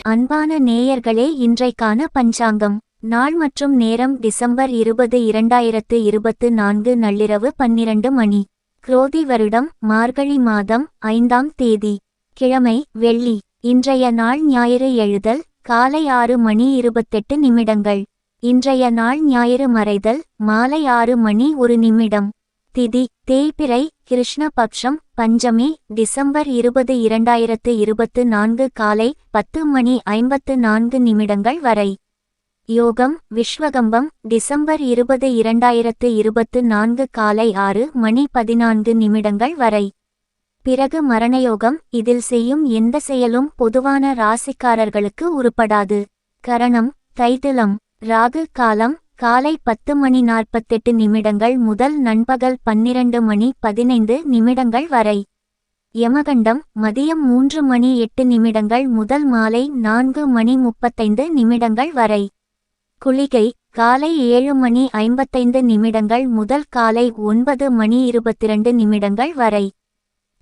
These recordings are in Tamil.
அன்பான நேயர்களே, இன்றைக்கான பஞ்சாங்கம் நாள் மற்றும் நேரம் டிசம்பர் 20, 2024 நள்ளிரவு 12 மணி. குரோதி வருடம் மார்கழி மாதம் 5ஆம் தேதி. கிழமை வெள்ளி. இன்றைய நாள் ஞாயிறு. எழுதல் காலை 6 மணி 28 நிமிடங்கள். இன்றைய நாள் ஞாயிறு. மறைதல் மாலை 6 மணி 1 நிமிடம். திதி தேய்பிறை. கிருஷ்ண பக்ஷம். பஞ்சமி டிசம்பர் 20, 2024 காலை 10 மணி 54 நிமிடங்கள் வரை. யோகம் விஸ்வகம்பம் டிசம்பர் 20, 2024 காலை 6 மணி 14 நிமிடங்கள் வரை. பிறகு மரணயோகம். இதில் செய்யும் எந்த செயலும் பொதுவான ராசிக்காரர்களுக்கு உருப்படாது. கரணம் தைத்திலம். ராகு காலம் காலை 10 மணி 48 நிமிடங்கள் முதல் நண்பகல் 12 மணி 15 நிமிடங்கள் வரை. யமகண்டம் மதியம் 3 மணி 8 நிமிடங்கள் முதல் மாலை 4 மணி 35 நிமிடங்கள் வரை. குளிகை காலை 7 மணி 55 நிமிடங்கள் முதல் காலை 9 மணி 22 நிமிடங்கள் வரை.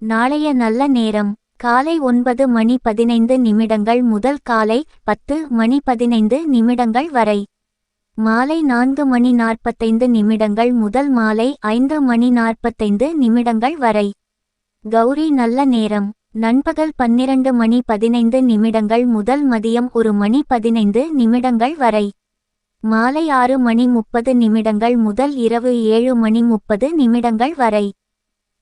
நாளைய நல்ல நேரம் காலை 9 மணி 15 நிமிடங்கள் முதல் காலை 10 மணி 15 நிமிடங்கள் வரை. மாலை 4 மணி 45 நிமிடங்கள் முதல் மாலை 5 மணி 45 நிமிடங்கள் வரை. கௌரி நல்ல நேரம் நண்பகல் 12 மணி 15 நிமிடங்கள் முதல் மதியம் 1 மணி 15 நிமிடங்கள் வரை. மாலை 6 மணி 30 நிமிடங்கள் முதல் இரவு 7 மணி 30 நிமிடங்கள் வரை.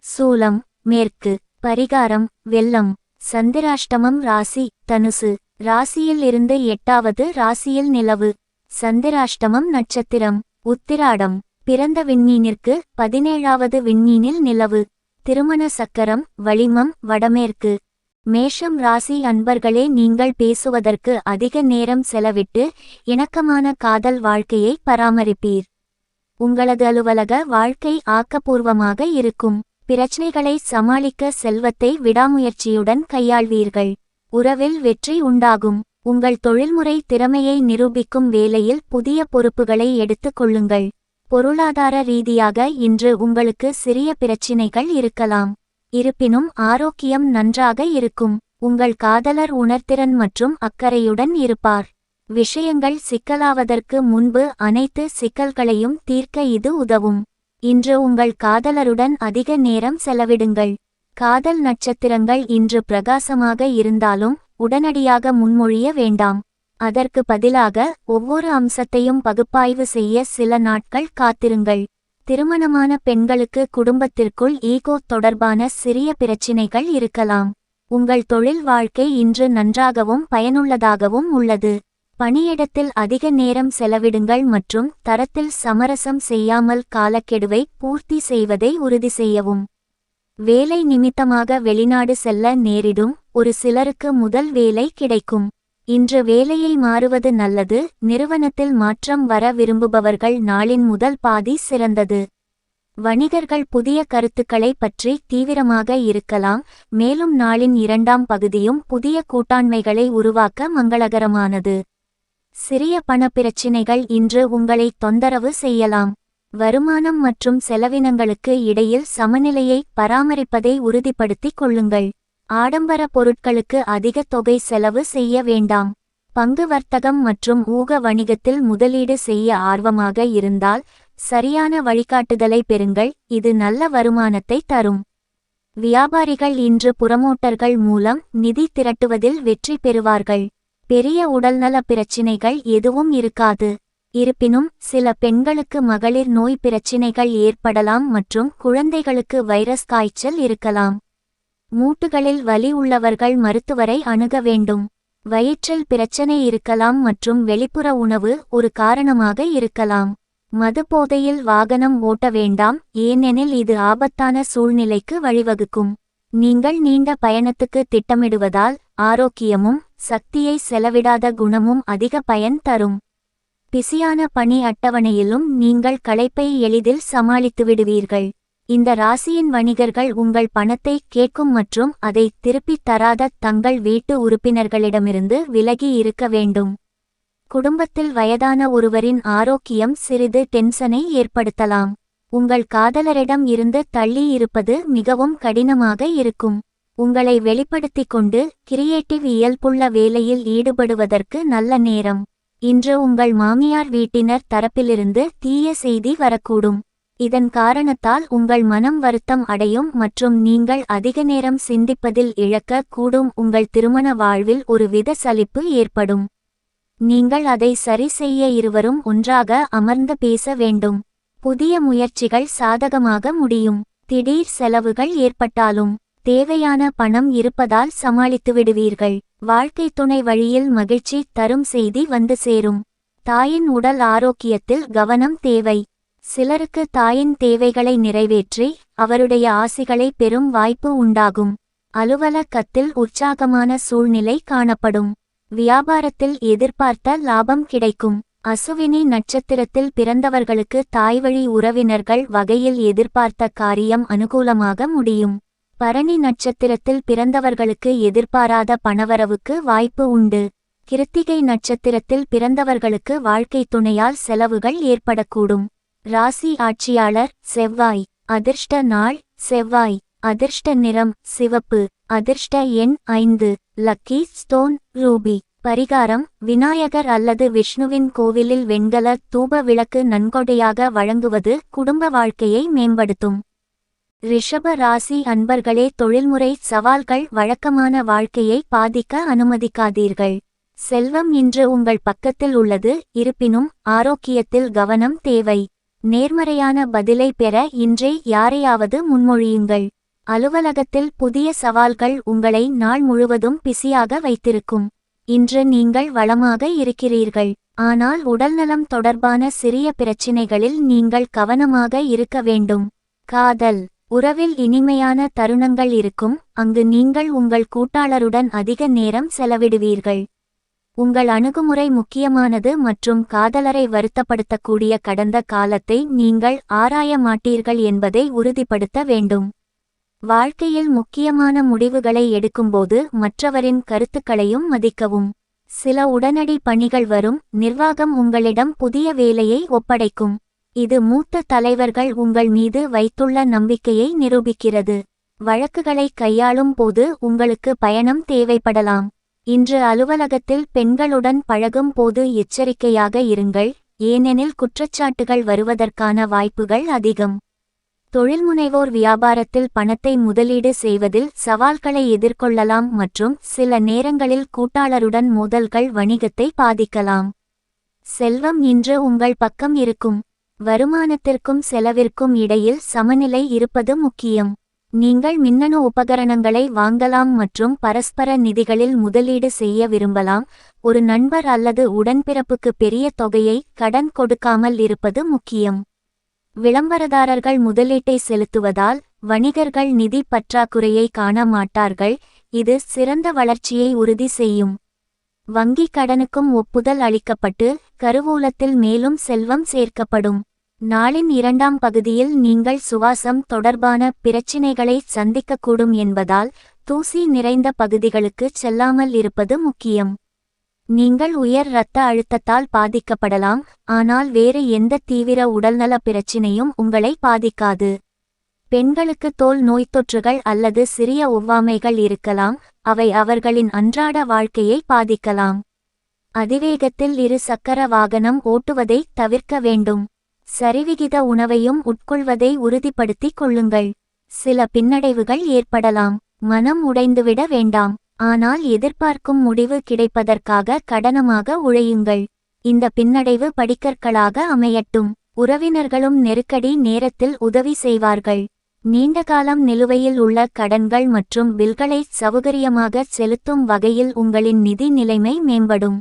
சூலம் மேற்கு. பரிகாரம் வெள்ளம். சந்திராஷ்டமம். ராசி தனுசு. ராசியில் இருந்து 8வது ராசியில் நிலவு. சந்திராஷ்டமம் நட்சத்திரம் உத்திராடம். பிறந்த விண்மீனிற்கு 17வது விண்மீனில் நிலவு. திருமண சக்கரம் வளிமம் வடமேற்கு. மேஷம் ராசி அன்பர்களே, நீங்கள் பேசுவதற்கு அதிக நேரம் செலவிட்டு இணக்கமான காதல் வாழ்க்கையை பராமரிப்பீர். உங்களது அலுவலக வாழ்க்கை ஆக்கப்பூர்வமாக இருக்கும். பிரச்சனைகளை சமாளிக்க செல்வத்தை விடாமுயற்சியுடன் கையாள்வீர்கள். உறவில் வெற்றி உண்டாகும். உங்கள் தொழில்முறை திறமையை நிரூபிக்கும் வேளையில் புதிய பொறுப்புகளை எடுத்துக் கொள்ளுங்கள். பொருளாதார ரீதியாக இன்று உங்களுக்கு சிறிய பிரச்சினைகள் இருக்கலாம். இருப்பினும் ஆரோக்கியம் நன்றாக இருக்கும். உங்கள் காதலர் உணர்திறன் மற்றும் அக்கறையுடன் இருப்பார். விஷயங்கள் சிக்கலாவதற்கு முன்பு அனைத்து சிக்கல்களையும் தீர்க்க இது உதவும். இன்று உங்கள் காதலருடன் அதிக நேரம் செலவிடுங்கள். காதல் நட்சத்திரங்கள் இன்று பிரகாசமாக இருந்தாலும் உடனடியாக முன்மொழிய வேண்டாம். அதற்கு பதிலாக ஒவ்வொரு அம்சத்தையும் பகுப்பாய்வு செய்ய சில நாட்கள் காத்திருங்கள். திருமணமான பெண்களுக்கு குடும்பத்திற்குள் ஈகோ தொடர்பான சிறிய பிரச்சினைகள் இருக்கலாம். உங்கள் தொழில் வாழ்க்கை இன்று நன்றாகவும் பயனுள்ளதாகவும் உள்ளது. பணியிடத்தில் அதிக நேரம் செலவிடுங்கள் மற்றும் தரத்தில் சமரசம் செய்யாமல் காலக்கெடுவை பூர்த்தி செய்வதை உறுதி செய்யவும். வேலை நிமித்தமாக வெளிநாடு செல்ல நேரிடும். ஒரு சிலருக்கு முதல் வேலை கிடைக்கும். இன்று வேலையை மாறுவது நல்லது. நிறுவனத்தில் மாற்றம் வர விரும்புபவர்கள் நாளின் முதல் பாதி சிறந்தது. வணிகர்கள் புதிய கருத்துக்களை பற்றி தீவிரமாக இருக்கலாம். மேலும் நாளின் 2ஆம் பகுதியும் புதிய கூட்டாண்மைகளை உருவாக்க மங்களகரமானது. சிறிய பணப்பிரச்சினைகள் இன்று உங்களை தொந்தரவு செய்யலாம். வருமானம் மற்றும் செலவினங்களுக்கு இடையில் சமநிலையை பராமரிப்பதை உறுதிப்படுத்திக் கொள்ளுங்கள். ஆடம்பர பொருட்களுக்கு அதிக தொகை செலவு செய்ய வேண்டாம். பங்கு வர்த்தகம் மற்றும் ஊக வணிகத்தில் முதலீடு செய்ய ஆர்வமாக இருந்தால் சரியான வழிகாட்டுதலை பெறுங்கள். இது நல்ல வருமானத்தை தரும். வியாபாரிகள் இன்று புரமோட்டர்கள் மூலம் நிதி திரட்டுவதில் வெற்றி பெறுவார்கள். பெரிய உடல்நல பிரச்சினைகள் எதுவும் இருக்காது. இருப்பினும் சில பெண்களுக்கு மகளிர் நோய் பிரச்சினைகள் ஏற்படலாம் மற்றும் குழந்தைகளுக்கு வைரஸ் காய்ச்சல் இருக்கலாம். மூட்டுகளில் வலி உள்ளவர்கள் மருத்துவரை அணுக வேண்டும். வயிற்றில் பிரச்சனை இருக்கலாம் மற்றும் வெளிப்புற உணவு ஒரு காரணமாக இருக்கலாம். மது போதையில் வாகனம் ஓட்ட வேண்டாம், ஏனெனில் இது ஆபத்தான சூழ்நிலைக்கு வழிவகுக்கும். நீங்கள் நீண்ட பயணத்துக்கு திட்டமிடுவதால் ஆரோக்கியமும் சக்தியை செலவிடாத குணமும் அதிக பயன் தரும். பிஸியான பணி அட்டவணையிலும் நீங்கள் களைப்பை எளிதில் சமாளித்துவிடுவீர்கள். இந்த ராசியின் வணிகர்கள் உங்கள் பணத்தை கேட்கும் மற்றும் அதை திருப்பித் தராத தங்கள் வீட்டு உறுப்பினர்களிடமிருந்து விலகி இருக்க வேண்டும். குடும்பத்தில் வயதான ஒருவரின் ஆரோக்கியம் சிறிது டென்ஷனை ஏற்படுத்தலாம். உங்கள் காதலரிடம் இருந்து தள்ளி இருப்பது மிகவும் கடினமாக இருக்கும். உங்களை வெளிப்படுத்திக் கொண்டு கிரியேட்டிவ் இயல்புள்ள வேலையில் ஈடுபடுவதற்கு நல்ல நேரம். இன்று உங்கள் மாமியார் வீட்டினர் தரப்பிலிருந்து தீய செய்தி வரக்கூடும். இதன் காரணத்தால் உங்கள் மனம் வருத்தம் அடையும் மற்றும் நீங்கள் அதிக நேரம் சிந்திப்பதில் இழக்க கூடும். உங்கள் திருமண வாழ்வில் ஒருவித சலிப்பு ஏற்படும். நீங்கள் அதை சரி செய்ய இருவரும் ஒன்றாக அமர்ந்து பேச வேண்டும். புதிய முயற்சிகள் சாதகமாக முடியும். திடீர் செலவுகள் ஏற்பட்டாலும் தேவையான பணம் இருப்பதால் சமாளித்து விடுவீர்கள். வாழ்க்கை துணை வழியில் மகிழ்ச்சி தரும் செய்தி வந்து சேரும். தாயின் உடல் ஆரோக்கியத்தில் கவனம் தேவை. சிலருக்கு தாயின் தேவைகளை நிறைவேற்றி அவருடைய ஆசிகளை பெறும் வாய்ப்பு உண்டாகும். அலுவலகத்தில் உற்சாகமான சூழ்நிலை காணப்படும். வியாபாரத்தில் எதிர்பார்த்த லாபம் கிடைக்கும். அசுவினி நட்சத்திரத்தில் பிறந்தவர்களுக்கு தாய்வழி உறவினர்கள் வகையில் எதிர்பார்த்த காரியம் அனுகூலமாக முடியும். பரணி நட்சத்திரத்தில் பிறந்தவர்களுக்கு எதிர்பாராத பணவரவுக்கு வாய்ப்பு உண்டு. கிருத்திகை நட்சத்திரத்தில் பிறந்தவர்களுக்கு வாழ்க்கை துணையால் செலவுகள் ஏற்படக்கூடும். ராசி ஆட்சியாளர் செவ்வாய். அதிர்ஷ்ட நாள் செவ்வாய். அதிர்ஷ்ட நிறம் சிவப்பு. அதிர்ஷ்ட எண் 5. Lucky stone Ruby. பரிகாரம் விநாயகர் அல்லது விஷ்ணுவின் கோவிலில் வெண்கல தூப விளக்கு நன்கொடையாக வழங்குவது குடும்ப வாழ்க்கையை மேம்படுத்தும். ரிஷப ராசி அன்பர்களே, தொழில்முறை சவால்கள் வழக்கமான வாழ்க்கையை பாதிக்க அனுமதிக்காதீர்கள். செல்வம் இன்று உங்கள் பக்கத்தில் உள்ளது. இருப்பினும் ஆரோக்கியத்தில் கவனம் தேவை. நேர்மறையான பதிலை பெற இன்றே யாரையாவது முன்மொழியுங்கள். அலுவலகத்தில் புதிய சவால்கள் உங்களை நாள் முழுவதும் பிஸியாக வைத்திருக்கும். இன்று நீங்கள் வளமாக இருக்கிறீர்கள். ஆனால் உடல்நலம் தொடர்பான சிறிய பிரச்சினைகளில் நீங்கள் கவனமாக இருக்க வேண்டும். காதல் உறவில் இனிமையான தருணங்கள் இருக்கும். அங்கு நீங்கள் உங்கள் கூட்டாளருடன் அதிக நேரம் செலவிடுவீர்கள். உங்கள் அணுகுமுறை முக்கியமானது மற்றும் காதலரை வருத்தப்படுத்தக்கூடிய கடந்த காலத்தை நீங்கள் ஆராய மாட்டீர்கள் என்பதை உறுதிப்படுத்த வேண்டும். வாழ்க்கையில் முக்கியமான முடிவுகளை எடுக்கும்போது மற்றவரின் கருத்துக்களையும் மதிக்கவும். சில உடனடி பணிகள் வரும். நிர்வாகம் உங்களிடம் புதிய வேலையை ஒப்படைக்கும். இது மூத்த தலைவர்கள் உங்கள் மீது வைத்துள்ள நம்பிக்கையை நிரூபிக்கிறது. வழக்குகளை கையாளும் போது உங்களுக்கு பயணம் தேவைப்படலாம். இன்று அலுவலகத்தில் பெண்களுடன் பழகும் போது எச்சரிக்கையாக இருங்கள். ஏனெனில் குற்றச்சாட்டுகள் வருவதற்கான வாய்ப்புகள் அதிகம். தொழில்முனைவோர் வியாபாரத்தில் பணத்தை முதலீடு செய்வதில் சவால்களை எதிர்கொள்ளலாம் மற்றும் சில நேரங்களில் கூட்டாளருடன் மோதல்கள் வணிகத்தை பாதிக்கலாம். செல்வம் இன்று உங்கள் பக்கம் இருக்கும். வருமானத்திற்கும் செலவிற்கும் இடையில் சமநிலை இருப்பது முக்கியம். நீங்கள் மின்னணு உபகரணங்களை வாங்கலாம் மற்றும் பரஸ்பர நிதிகளில் முதலீடு செய்ய விரும்பலாம். ஒரு நண்பர் அல்லது உடன்பிறப்புக்கு பெரிய தொகையை கடன் கொடுக்காமல் இருப்பது முக்கியம். விளம்பரதாரர்கள் முதலீட்டை செலுத்துவதால் வணிகர்கள் நிதி பற்றாக்குறையை காண மாட்டார்கள். இது சிறந்த வளர்ச்சியை உறுதி செய்யும். வங்கி கடனுக்கும் ஒப்புதல் அளிக்கப்பட்டு கருவூலத்தில் மேலும் செல்வம் சேர்க்கப்படும். நாளின் 2ஆம் பகுதியில் நீங்கள் சுவாசம் தொடர்பான பிரச்சினைகளை சந்திக்கக்கூடும் என்பதால் தூசி நிறைந்த பகுதிகளுக்கு செல்லாமல் இருப்பது முக்கியம். நீங்கள் உயர் இரத்த அழுத்தத்தால் பாதிக்கப்படலாம். ஆனால் வேறு எந்த தீவிர உடல்நல பிரச்சினையும் உங்களை பாதிக்காது. பெண்களுக்கு தோல் நோய்த்தொற்றுகள் அல்லது சிறிய ஒவ்வாமைகள் இருக்கலாம். அவை அவர்களின் அன்றாட வாழ்க்கையை பாதிக்கலாம். அதிவேகத்தில் இரு சக்கர வாகனம் ஓட்டுவதை தவிர்க்க வேண்டும். சரிவிகித உணவையும் உட்கொள்வதை உறுதிப்படுத்திக் கொள்ளுங்கள். சில பின்னடைவுகள் ஏற்படலாம். மனம் உடைந்துவிட வேண்டாம். ஆனால் எதிர்பார்க்கும் முடிவு கிடைப்பதற்காக கடனமாக உழையுங்கள். இந்த பின்னடைவு படிக்கற்களாக அமையட்டும். உறவினர்களும் நெருக்கடி நேரத்தில் உதவி செய்வார்கள். நீண்டகாலம் நிலுவையில் உள்ள கடன்கள் மற்றும் பில்களை சௌகரியமாக செலுத்தும் வகையில் உங்களின் நிதி நிலைமை மேம்படும்.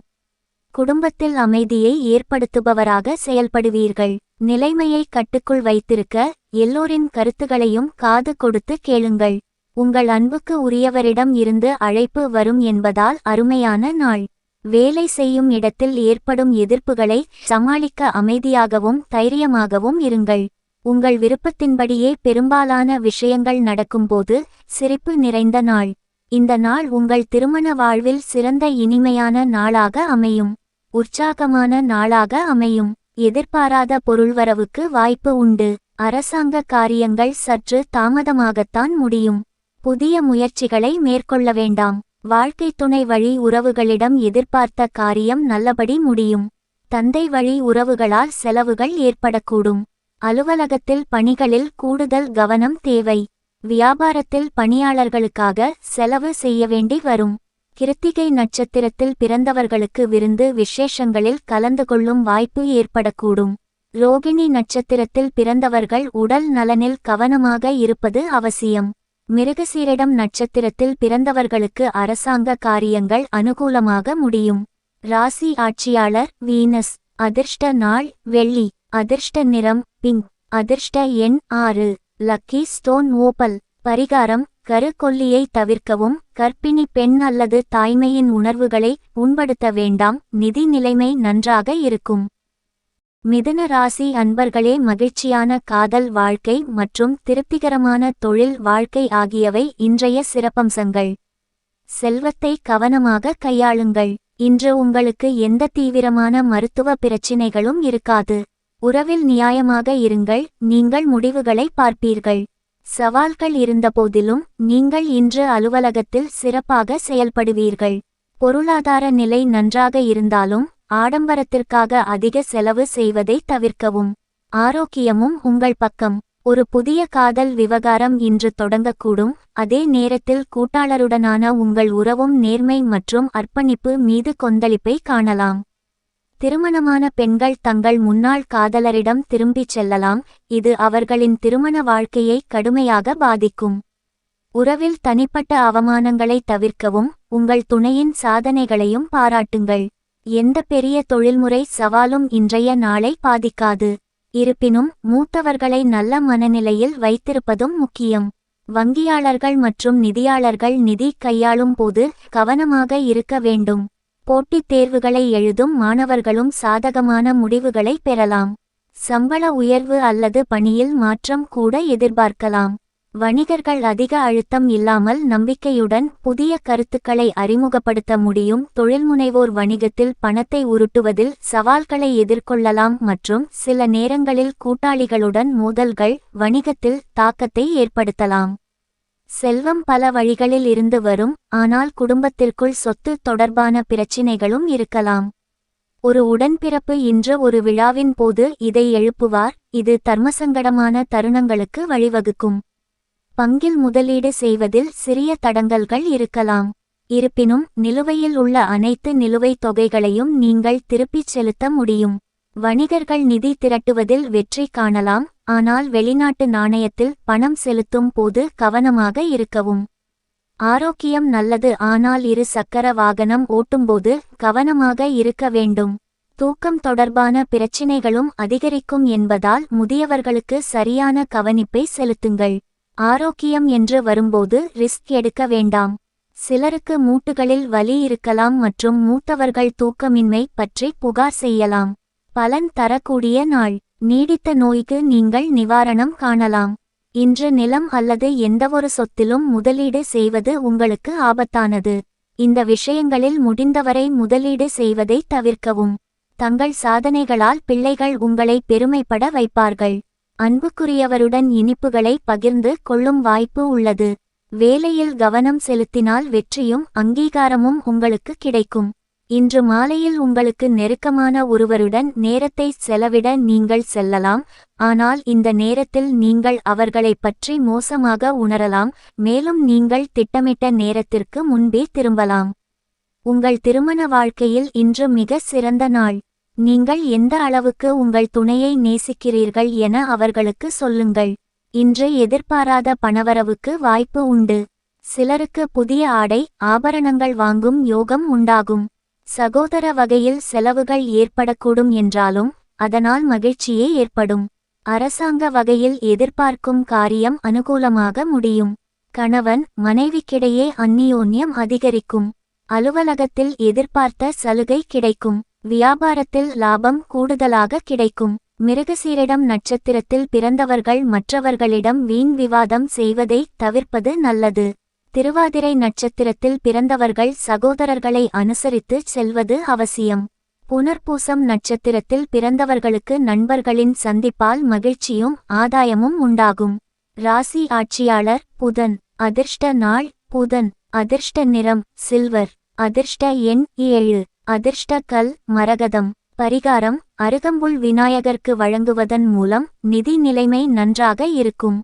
குடும்பத்தில் அமைதியை ஏற்படுத்துபவராக செயல்படுவீர்கள். நிலைமையை கட்டுக்குள் வைத்திருக்க எல்லோரின் கருத்துகளையும் காது கொடுத்து கேளுங்கள். உங்கள் அன்புக்கு உரியவரிடம் இருந்து அழைப்பு வரும் என்பதால் அருமையான நாள். வேலை செய்யும் இடத்தில் ஏற்படும் எதிர்ப்புகளை சமாளிக்க அமைதியாகவும் தைரியமாகவும் இருங்கள். உங்கள் விருப்பத்தின்படியே பெரும்பாலான விஷயங்கள் நடக்கும்போது சிரிப்பு நிறைந்த நாள். இந்த நாள் உங்கள் திருமண வாழ்வில் சிறந்த இனிமையான நாளாக அமையும். உற்சாகமான நாளாக அமையும். எதிர்பாராத பொருள்வரவுக்கு வாய்ப்பு உண்டு. அரசாங்க காரியங்கள் சற்று தாமதமாகத்தான் முடியும். புதிய முயற்சிகளை மேற்கொள்ள வேண்டாம். வாழ்க்கை துணை வழி உறவுகளிடம் எதிர்பார்த்த காரியம் நல்லபடி முடியும். தந்தை வழி உறவுகளால் செலவுகள் ஏற்படக்கூடும். அலுவலகத்தில் பணிகளில் கூடுதல் கவனம் தேவை. வியாபாரத்தில் பணியாளர்களுக்காக செலவு செய்ய வேண்டி வரும். கிருத்திகை நட்சத்திரத்தில் பிறந்தவர்களுக்கு விருந்து விசேஷங்களில் கலந்து கொள்ளும் வாய்ப்பு ஏற்படக்கூடும். ரோகிணி நட்சத்திரத்தில் பிறந்தவர்கள் உடல் நலனில் கவனமாக இருப்பது அவசியம். மிருகசீரிடம் நட்சத்திரத்தில் பிறந்தவர்களுக்கு அரசாங்க காரியங்கள் அனுகூலமாக முடியும். ராசி ஆட்சியாளர் வீனஸ். அதிர்ஷ்ட நாள் வெள்ளி. அதிர்ஷ்ட நிறம் பிங்க். அதிர்ஷ்ட எண் 6. Lucky stone opal. பரிகாரம்: கருக்கொல்லியை தவிர்க்கவும். கர்ப்பிணி பெண் அல்லது தாய்மையின் உணர்வுகளை புண்படுத்த வேண்டாம். நிதி நிலைமை நன்றாக இருக்கும். மிதுன ராசி அன்பர்களே, மகிழ்ச்சியான காதல் வாழ்க்கை மற்றும் திருப்திகரமான தொழில் வாழ்க்கை ஆகியவை இன்றைய சிறப்பம்சங்கள். செல்வத்தை கவனமாக கையாளுங்கள். இன்று உங்களுக்கு எந்த தீவிரமான மருத்துவ பிரச்சினைகளும் இருக்காது. உறவில் நியாயமாக இருங்கள். நீங்கள் முடிவுகளை பார்ப்பீர்கள். சவால்கள் இருந்தபோதிலும் நீங்கள் இன்று அலுவலகத்தில் சிறப்பாக செயல்படுவீர்கள். பொருளாதார நிலை நன்றாக இருந்தாலும் ஆடம்பரத்திற்காக அதிக செலவு செய்வதை தவிர்க்கவும். ஆரோக்கியமும் உங்கள் பக்கம். ஒரு புதிய காதல் விவகாரம் இன்று தொடங்கக்கூடும். அதே நேரத்தில் கூட்டாளருடனான உங்கள் உறவும் நேர்மை மற்றும் அர்ப்பணிப்பு மீது கொந்தளிப்பை காணலாம். திருமணமான பெண்கள் தங்கள் முன்னாள் காதலரிடம் திரும்பிச் செல்லலாம். இது அவர்களின் திருமண வாழ்க்கையை கடுமையாக பாதிக்கும். உறவில் தனிப்பட்ட அவமானங்களை தவிர்க்கவும். உங்கள் துணையின் சாதனைகளையும் பாராட்டுங்கள். எந்த பெரிய தொழில்முறை சவாலும் இன்றைய நாளை பாதிக்காது. இருப்பினும் மூத்தவர்களை நல்ல மனநிலையில் வைத்திருப்பதும் முக்கியம். வங்கியாளர்கள் மற்றும் நிதியாளர்கள் நிதி கையாளும் போது கவனமாக இருக்க வேண்டும். போட்டித் தேர்வுகளை எழுதும் மாணவர்களும் சாதகமான முடிவுகளை பெறலாம். சம்பள உயர்வு அல்லது பணியில் மாற்றம் கூட எதிர்பார்க்கலாம். வணிகர்கள் அதிக அழுத்தம் இல்லாமல் நம்பிக்கையுடன் புதிய கருத்துக்களை அறிமுகப்படுத்த முடியும். தொழில்முனைவோர் வணிகத்தில் பணத்தை உருட்டுவதில் சவால்களை எதிர்கொள்ளலாம் மற்றும் சில நேரங்களில் கூட்டாளிகளுடன் மோதல்கள் வணிகத்தில் தாக்கத்தை ஏற்படுத்தலாம். செல்வம் பல வழிகளில் இருந்து வரும். ஆனால் குடும்பத்திற்குள் சொத்து தொடர்பான பிரச்சினைகளும் இருக்கலாம். ஒரு உடன்பிறப்பு இன்று ஒரு விழாவின் போது இதை எழுப்புவார். இது தர்மசங்கடமான தருணங்களுக்கு வழிவகுக்கும். பங்கில் முதலீடு செய்வதில் சிறிய தடங்கல்கள் இருக்கலாம். இருப்பினும் நிலுவையில் உள்ள அனைத்து நிலுவைத் தொகைகளையும் நீங்கள் திருப்பிச் செலுத்த முடியும். வணிகர்கள் நிதி திரட்டுவதில் வெற்றி காணலாம். ஆனால் வெளிநாட்டு நாணயத்தில் பணம் செலுத்தும் போது கவனமாக இருக்கவும். ஆரோக்கியம் நல்லது. ஆனால் இரு சக்கர வாகனம் ஓட்டும்போது கவனமாக இருக்க வேண்டும். தூக்கம் தொடர்பான பிரச்சினைகளும் அதிகரிக்கும் என்பதால் முதியவர்களுக்கு சரியான கவனிப்பை செலுத்துங்கள். ஆரோக்கியம் என்று வரும்போது ரிஸ்க் எடுக்க வேண்டாம். சிலருக்கு மூட்டுகளில் வலி இருக்கலாம் மற்றும் மூத்தவர்கள் தூக்கமின்மை பற்றி புகார் செய்யலாம். பலன் தரக்கூடிய நாள். நீடித்த நோய்க்கு நீங்கள் நிவாரணம் காணலாம். இன்று நிலம் அல்லது எந்தவொரு சொத்திலும் முதலீடு செய்வது உங்களுக்கு ஆபத்தானது. இந்த விஷயங்களில் முடிந்தவரை முதலீடு செய்வதை தவிர்க்கவும். தங்கள் சாதனைகளால் பிள்ளைகள் உங்களை பெருமைப்பட வைப்பார்கள். அன்புக்குரியவருடன் இனிப்புகளை பகிர்ந்து கொள்ளும் வாய்ப்பு உள்ளது. வேலையில் கவனம் செலுத்தினால் வெற்றியும் அங்கீகாரமும் உங்களுக்கு கிடைக்கும். இன்று மாலையில் உங்களுக்கு நெருக்கமான ஒருவருடன் நேரத்தை செலவிட நீங்கள் செல்லலாம். ஆனால் இந்த நேரத்தில் நீங்கள் அவர்களை பற்றி மோசமாக உணரலாம். மேலும் நீங்கள் திட்டமிட்ட நேரத்திற்கு முன்பே திரும்பலாம். உங்கள் திருமண வாழ்க்கையில் இன்று மிக சிறந்த நாள். நீங்கள் எந்த அளவுக்கு உங்கள் துணையை நேசிக்கிறீர்கள் என அவர்களுக்கு சொல்லுங்கள். இன்று எதிர்பாராத பணவரவுக்கு வாய்ப்பு உண்டு. சிலருக்கு புதிய ஆடை ஆபரணங்கள் வாங்கும் யோகம் உண்டாகும். சகோதர வகையில் செலவுகள் ஏற்படக்கூடும் என்றாலும் அதனால் மகிழ்ச்சியே ஏற்படும். அரசாங்க வகையில் எதிர்பார்க்கும் காரியம் அனுகூலமாக முடியும். கணவன் மனைவிக்கிடையே அந்நியோன்யம் அதிகரிக்கும். அலுவலகத்தில் எதிர்பார்த்த சலுகை கிடைக்கும். வியாபாரத்தில் லாபம் கூடுதலாக கிடைக்கும். மிருகசீரிடம் நட்சத்திரத்தில் பிறந்தவர்கள் மற்றவர்களிடம் வீண் விவாதம் செய்வதை தவிர்ப்பது நல்லது. திருவாதிரை நட்சத்திரத்தில் பிறந்தவர்கள் சகோதரர்களை அனுசரித்து செல்வது அவசியம். புனர்பூசம் நட்சத்திரத்தில் பிறந்தவர்களுக்கு நண்பர்களின் சந்திப்பால் மகிழ்ச்சியும் ஆதாயமும் உண்டாகும். ராசி ஆட்சியாளர் புதன். அதிர்ஷ்ட நாள் புதன். அதிர்ஷ்ட நிறம் சில்வர். அதிர்ஷ்ட எண் 7. அதிர்ஷ்ட கல் மரகதம். பரிகாரம்: அருகம்புல் விநாயகர்க்கு வழங்குவதன் மூலம் நிதி நிலைமை நன்றாக இருக்கும்.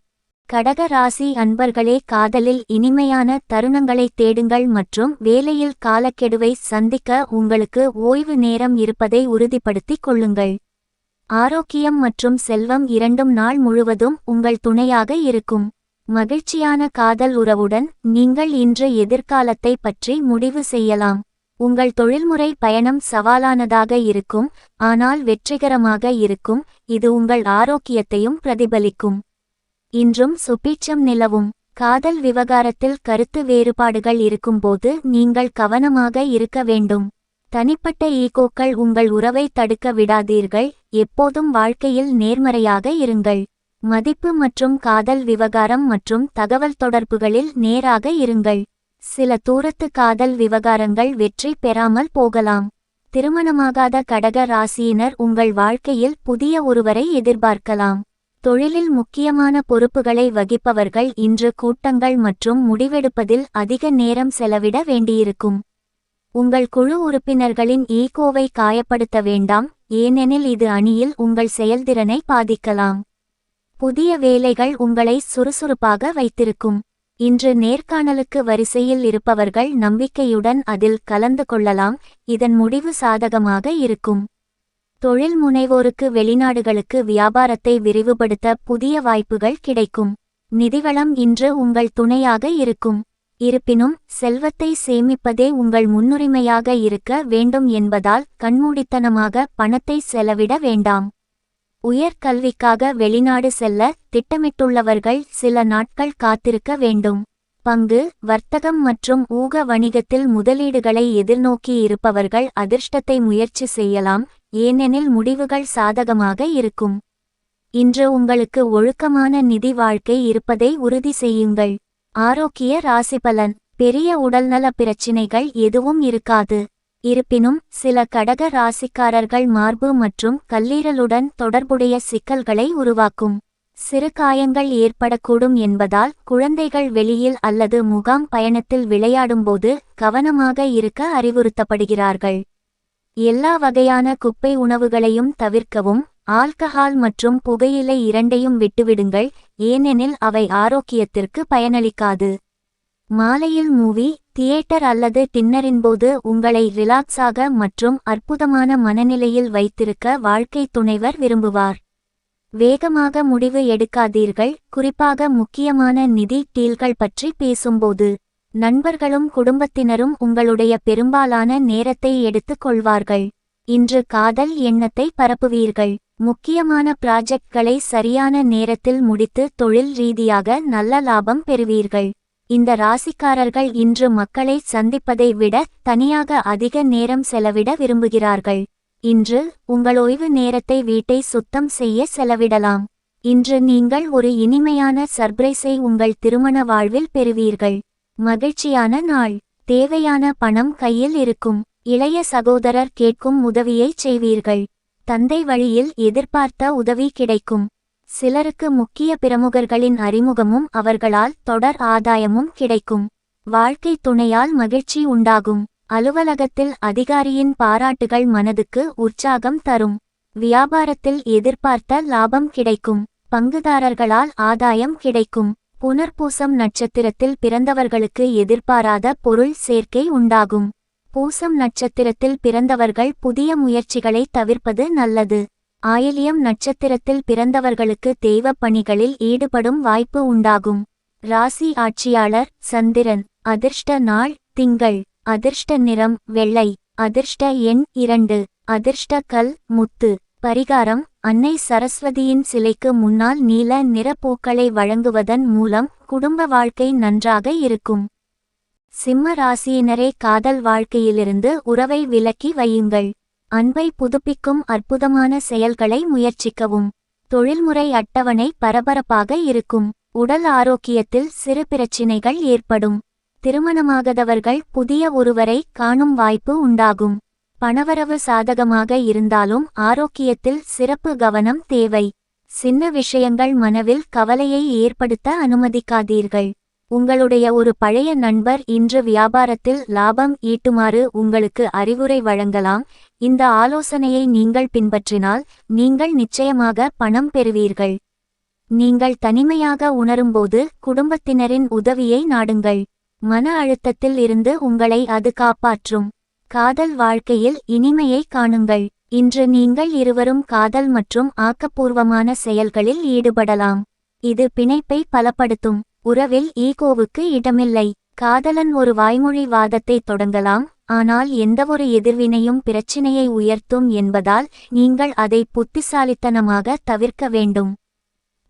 கடக ராசி அன்பர்களே, காதலில் இனிமையான தருணங்களை தேடுங்கள் மற்றும் வேலையில் காலக்கெடுவை சந்திக்க உங்களுக்கு ஓய்வு நேரம் இருப்பதை உறுதிப்படுத்திக் கொள்ளுங்கள். ஆரோக்கியம் மற்றும் செல்வம் இரண்டும் நாள் முழுவதும் உங்கள் துணையாக இருக்கும். மகிழ்ச்சியான காதல் உறவுடன் நீங்கள் இன்று எதிர்காலத்தை பற்றி முடிவு செய்யலாம். உங்கள் தொழில்முறை பயணம் சவாலானதாக இருக்கும், ஆனால் வெற்றிகரமாக இருக்கும். இது உங்கள் ஆரோக்கியத்தையும் பிரதிபலிக்கும். இன்றும் சுபீட்சம் நிலவும். காதல் விவகாரத்தில் கருத்து வேறுபாடுகள் இருக்கும்போது நீங்கள் கவனமாக இருக்க வேண்டும். தனிப்பட்ட ஈகோக்கள் உங்கள் உறவை தடுக்க விடாதீர்கள். எப்போதும் வாழ்க்கையில் நேர்மறையாக இருங்கள். மதிப்பு மற்றும் காதல் விவகாரம் மற்றும் தகவல் தொடர்புகளில் நேராக இருங்கள். சில தூரத்து காதல் விவகாரங்கள் வெற்றி பெறாமல் போகலாம். திருமணமாகாத கடக ராசியினர் உங்கள் வாழ்க்கையில் புதிய ஒருவரை எதிர்பார்க்கலாம். தொழிலில் முக்கியமான பொறுப்புகளை வகிப்பவர்கள் இன்று கூட்டங்கள் மற்றும் முடிவெடுப்பதில் அதிக நேரம் செலவிட வேண்டியிருக்கும். உங்கள் குழு உறுப்பினர்களின் ஈகோவை காயப்படுத்த வேண்டாம், ஏனெனில் இது அணியில் உங்கள் செயல்திறனை பாதிக்கலாம். புதிய வேலைகள் உங்களை சுறுசுறுப்பாக வைத்திருக்கும். இன்று நேர்காணலுக்கு வரிசையில் இருப்பவர்கள் நம்பிக்கையுடன் அதில் கலந்து கொள்ளலாம், இதன் முடிவு சாதகமாக இருக்கும். தொழில் முனைவோருக்கு வெளிநாடுகளுக்கு வியாபாரத்தை விரிவுபடுத்த புதிய வாய்ப்புகள் கிடைக்கும். நிதிவளம் இன்று உங்கள் துணையாக இருக்கும். இருப்பினும் செல்வத்தை சேமிப்பதே உங்கள் முன்னுரிமையாக இருக்க வேண்டும் என்பதால் கண்மூடித்தனமாக பணத்தை செலவிட வேண்டாம். உயர்கல்விக்காக வெளிநாடு செல்ல திட்டமிட்டுள்ளவர்கள் சில நாட்கள் காத்திருக்க வேண்டும். பங்கு, வர்த்தகம் மற்றும் ஊக வணிகத்தில் முதலீடுகளை எதிர்நோக்கி இருப்பவர்கள் அதிர்ஷ்டத்தை முயற்சி செய்யலாம், ஏனெனில் முடிவுகள் சாதகமாக இருக்கும். இன்று உங்களுக்கு ஒழுக்கமான நிதி வாழ்க்கை இருப்பதை உறுதி செய்யுங்கள். ஆரோக்கிய ராசிபலன்: பெரிய உடல்நல பிரச்சினைகள் எதுவும் இருக்காது. இருப்பினும் சில கடக ராசிக்காரர்கள் மார்பு மற்றும் கல்லீரலுடன் தொடர்புடைய சிக்கல்களை உருவாக்கும். சிறு காயங்கள் ஏற்படக்கூடும் என்பதால் குழந்தைகள் வெளியில் அல்லது முகாம் பயணத்தில் விளையாடும்போது கவனமாக இருக்க அறிவுறுத்தப்படுகிறார்கள். எல்லா வகையான குப்பை உணவுகளையும் தவிர்க்கவும். ஆல்கஹால் மற்றும் புகையிலை இரண்டையும் விட்டுவிடுங்கள், ஏனெனில் அவை ஆரோக்கியத்திற்கு பயனளிக்காது. மாலையில் மூவி, தியேட்டர் அல்லது டின்னரின்போது உங்களை ரிலாக்ஸாக மற்றும் அற்புதமான மனநிலையில் வைத்திருக்க வாழ்க்கை துணைவர் விரும்புவார். வேகமாக முடிவு எடுக்காதீர்கள், குறிப்பாக முக்கியமான நிதி டீல்கள் பற்றி பேசும்போது. நண்பர்களும் குடும்பத்தினரும் உங்களுடைய பெரும்பாலான நேரத்தை எடுத்துக் கொள்வார்கள். இன்று காதல் எண்ணத்தை பரப்புவீர்கள். முக்கியமான ப்ராஜெக்ட்களை சரியான நேரத்தில் முடித்து தொழில் ரீதியாக நல்ல லாபம் பெறுவீர்கள். இந்த ராசிக்காரர்கள் இன்று மக்களை சந்திப்பதை விட தனியாக அதிக நேரம் செலவிட விரும்புகிறார்கள். இன்று உங்கள் ஓய்வு நேரத்தை வீட்டை சுத்தம் செய்ய செலவிடலாம். இன்று நீங்கள் ஒரு இனிமையான சர்ப்ரைஸை உங்கள் திருமண வாழ்வில் பெறுவீர்கள். மகிழ்ச்சியான நாள். தேவையான பணம் கையில் இருக்கும். இளைய சகோதரர் கேட்கும் உதவியைச் செய்வீர்கள். தந்தை வழியில் எதிர்பார்த்த உதவி கிடைக்கும். சிலருக்கு முக்கிய பிரமுகர்களின் அறிமுகமும் அவர்களால் தொடர் ஆதாயமும் கிடைக்கும். வாழ்க்கை துணையால் மகிழ்ச்சி உண்டாகும். அலுவலகத்தில் அதிகாரியின் பாராட்டுகள் மனதுக்கு உற்சாகம் தரும். வியாபாரத்தில் எதிர்பார்த்த லாபம் கிடைக்கும். பங்குதாரர்களால் ஆதாயம் கிடைக்கும். புனர்பூசம் நட்சத்திரத்தில் பிறந்தவர்களுக்கு எதிர்பாராத பொருள் சேர்க்கை உண்டாகும். பூசம் நட்சத்திரத்தில் பிறந்தவர்கள் புதிய முயற்சிகளை தவிர்ப்பது நல்லது. ஆயில்யம் நட்சத்திரத்தில் பிறந்தவர்களுக்கு தெய்வப் பணிகளில் ஈடுபடும் வாய்ப்பு உண்டாகும். ராசி ஆட்சியாளர் சந்திரன். அதிர்ஷ்ட நாள் திங்கள். அதிர்ஷ்ட நிறம் வெள்ளை. அதிர்ஷ்ட எண் 2. அதிர்ஷ்ட கல் முத்து. பரிகாரம்: அன்னை சரஸ்வதியின் சிலைக்கு முன்னால் நீல நிற பூக்களை வழங்குவதன் மூலம் குடும்ப வாழ்க்கை நன்றாக இருக்கும். சிம்ம ராசியினரே, காதல் வாழ்க்கையிலிருந்து உறவை விலக்கி வையுங்கள். அன்பை புதுப்பிக்கும் அற்புதமான செயல்களை முயற்சிக்கவும். தொழில்முறை அட்டவணை பரபரப்பாக இருக்கும். உடல் ஆரோக்கியத்தில் சிறு பிரச்சினைகள் ஏற்படும். திருமணமாகாதவர்கள் புதிய ஒருவரை காணும் வாய்ப்பு உண்டாகும். பணவரவு சாதகமாக இருந்தாலும் ஆரோக்கியத்தில் சிறப்பு கவனம் தேவை. சின்ன விஷயங்கள் மனவில் கவலையை ஏற்படுத்த அனுமதிக்காதீர்கள். உங்களுடைய ஒரு பழைய நண்பர் இன்று வியாபாரத்தில் லாபம் ஈட்டுமாறு உங்களுக்கு அறிவுரை வழங்கலாம். இந்த ஆலோசனையை நீங்கள் பின்பற்றினால் நீங்கள் நிச்சயமாக பணம் பெறுவீர்கள். நீங்கள் தனிமையாக உணரும்போது குடும்பத்தினரின் உதவியை நாடுங்கள். மன அழுத்தத்தில் இருந்து உங்களை அது காப்பாற்றும். காதல் வாழ்க்கையில் இனிமையை காணுங்கள். இன்று நீங்கள் இருவரும் காதல் மற்றும் ஆக்கப்பூர்வமான செயல்களில் ஈடுபடலாம். இது பிணைப்பை பலப்படுத்தும். உறவில் ஈகோவுக்கு இடமில்லை. காதலன் ஒரு வாய்மொழி வாதத்தை தொடங்கலாம், ஆனால் எந்தவொரு எதிர்வினையும் பிரச்சினையை உயர்த்தும் என்பதால் நீங்கள் அதை புத்திசாலித்தனமாக தவிர்க்க வேண்டும்.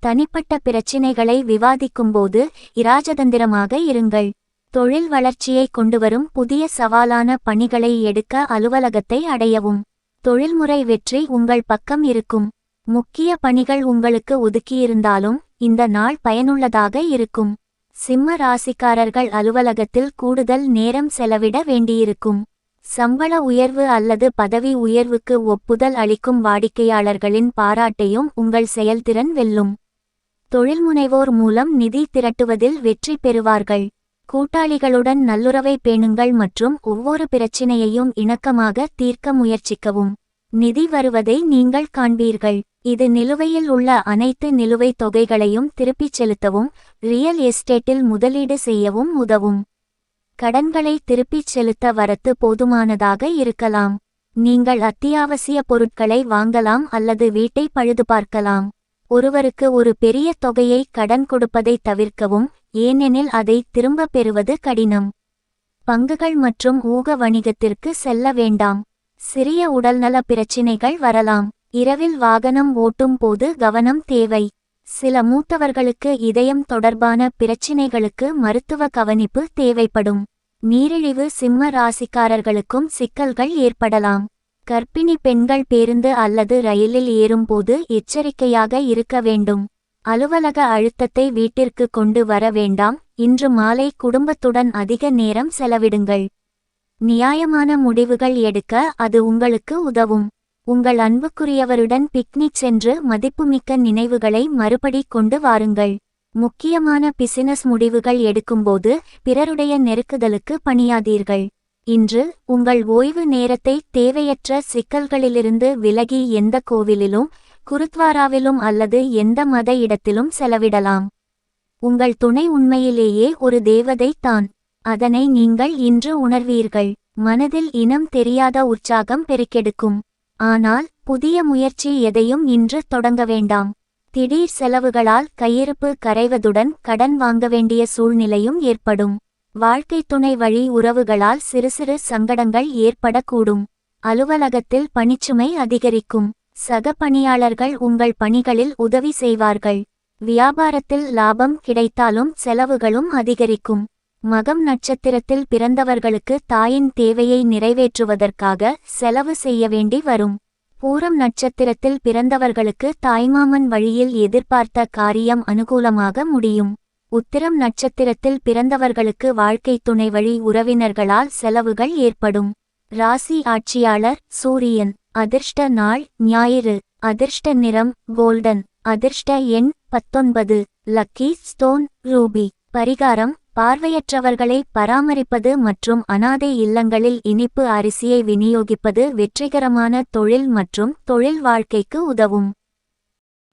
தனிப்பட்ட பிரச்சினைகளை விவாதிக்கும்போது இராஜதந்திரமாக இருங்கள். தொழில் வளர்ச்சியை கொண்டுவரும் புதிய சவாலான பணிகளை எடுக்க அலுவலகத்தை அடையவும். தொழில்முறை வெற்றி உங்கள் பக்கம் இருக்கும். முக்கிய பணிகள் உங்களுக்கு ஒதுக்கியிருந்தாலும் இந்த நாள் பயனுள்ளதாக இருக்கும். சிம்ம ராசிக்காரர்கள் அலுவலகத்தில் கூடுதல் நேரம் செலவிட வேண்டியிருக்கும். சம்பள உயர்வு அல்லது பதவி உயர்வுக்கு ஒப்புதல் அளிக்கும் வாடிக்கையாளர்களின் பாராட்டையும் உங்கள் செயல்திறன் வெல்லும். தொழில்முனைவோர் மூலம் நிதி திரட்டுவதில் வெற்றி பெறுவார்கள். கூட்டாளிகளுடன் நல்லுறவை பேணுங்கள் மற்றும் ஒவ்வொரு பிரச்சினையையும் இணக்கமாக தீர்க்க முயற்சிக்கவும். நிதி வருவதை நீங்கள் காண்பீர்கள். இது நிலுவையில் உள்ள அனைத்து நிலுவைத் தொகைகளையும் திருப்பிச் செலுத்தவும் ரியல் எஸ்டேட்டில் முதலீடு செய்யவும் உதவும். கடன்களை திருப்பிச் செலுத்த வரத்து போதுமானதாக இருக்கலாம். நீங்கள் அத்தியாவசிய பொருட்களை வாங்கலாம் அல்லது வீட்டை பழுதுபார்க்கலாம். ஒருவருக்கு ஒரு பெரிய தொகையை கடன் கொடுப்பதை தவிர்க்கவும், ஏனெனில் அதை திரும்பப் பெறுவது கடினம். பங்குகள் மற்றும் ஊக வணிகத்திற்கு செல்ல வேண்டாம். சிறிய உடல்நல பிரச்சினைகள் வரலாம். இரவில் வாகனம் ஓட்டும் போது கவனம் தேவை. சில மூத்தவர்களுக்கு இதயம் தொடர்பான பிரச்சினைகளுக்கு மருத்துவ கவனிப்பு தேவைப்படும். நீரிழிவு சிம்ம ராசிக்காரர்களுக்கும் சிக்கல்கள் ஏற்படலாம். கர்ப்பிணி பெண்கள் பேருந்து அல்லது ரயிலில் ஏறும்போது எச்சரிக்கையாக இருக்க வேண்டும். அலுவலக அழுத்தத்தை வீட்டிற்கு கொண்டு வர வேண்டாம். இன்று மாலை குடும்பத்துடன் அதிக நேரம் செலவிடுங்கள். நியாயமான முடிவுகள் எடுக்க அது உங்களுக்கு உதவும். உங்கள் அன்புக்குரியவருடன் பிக்னிக் சென்று மதிப்புமிக்க நினைவுகளை மறுபடி கொண்டு வாருங்கள். முக்கியமான பிசினஸ் முடிவுகள் எடுக்கும்போது பிறருடைய நெருக்குதலுக்கு பணியாதீர்கள். இன்று உங்கள் ஓய்வு நேரத்தை தேவையற்ற சிக்கல்களிலிருந்து விலகி எந்த கோவிலிலும் குருத்வாராவிலும் அல்லது எந்த மத இடத்திலும் செலவிடலாம். உங்கள் துணை உண்மையிலேயே ஒரு தேவதை தான். அதனை நீங்கள் இன்று உணர்வீர்கள். மனதில் இனம் தெரியாத உற்சாகம் பெருக்கெடுக்கும். ஆனால் புதிய முயற்சி எதையும் இன்று தொடங்க வேண்டாம். திடீர் செலவுகளால் கையிருப்பு கரைவதுடன் கடன் வாங்க வேண்டிய சூழ்நிலையும் ஏற்படும். வாழ்க்கை துணை வழி உறவுகளால் சிறு சிறு சங்கடங்கள் ஏற்படக்கூடும். அலுவலகத்தில் பணிச்சுமை அதிகரிக்கும். சக பணியாளர்கள் உங்கள் பணிகளில் உதவி செய்வார்கள். வியாபாரத்தில் லாபம் கிடைத்தாலும் செலவுகளும் அதிகரிக்கும். மகம் நட்சத்திரத்தில் பிறந்தவர்களுக்கு தாயின் தேவையை நிறைவேற்றுவதற்காக செலவு செய்ய வேண்டி வரும். பூரம் நட்சத்திரத்தில் பிறந்தவர்களுக்கு தாய்மாமன் வழியில் எதிர்பார்த்த காரியம் அனுகூலமாக முடியும். உத்திரம் நட்சத்திரத்தில் பிறந்தவர்களுக்கு வாழ்க்கை துணை வழி உறவினர்களால் செலவுகள் ஏற்படும். ராசி ஆட்சியாளர் சூரியன். அதிர்ஷ்ட நாள் ஞாயிறு. அதிர்ஷ்ட நிறம் கோல்டன். அதிர்ஷ்ட எண் 19. Lucky stone Ruby. பரிகாரம்: பார்வையற்றவர்களை பராமரிப்பது மற்றும் அனாதை இல்லங்களில் இனிப்பு அரிசியை விநியோகிப்பது வெற்றிகரமான தொழில் மற்றும் தொழில் வாழ்க்கைக்கு உதவும்.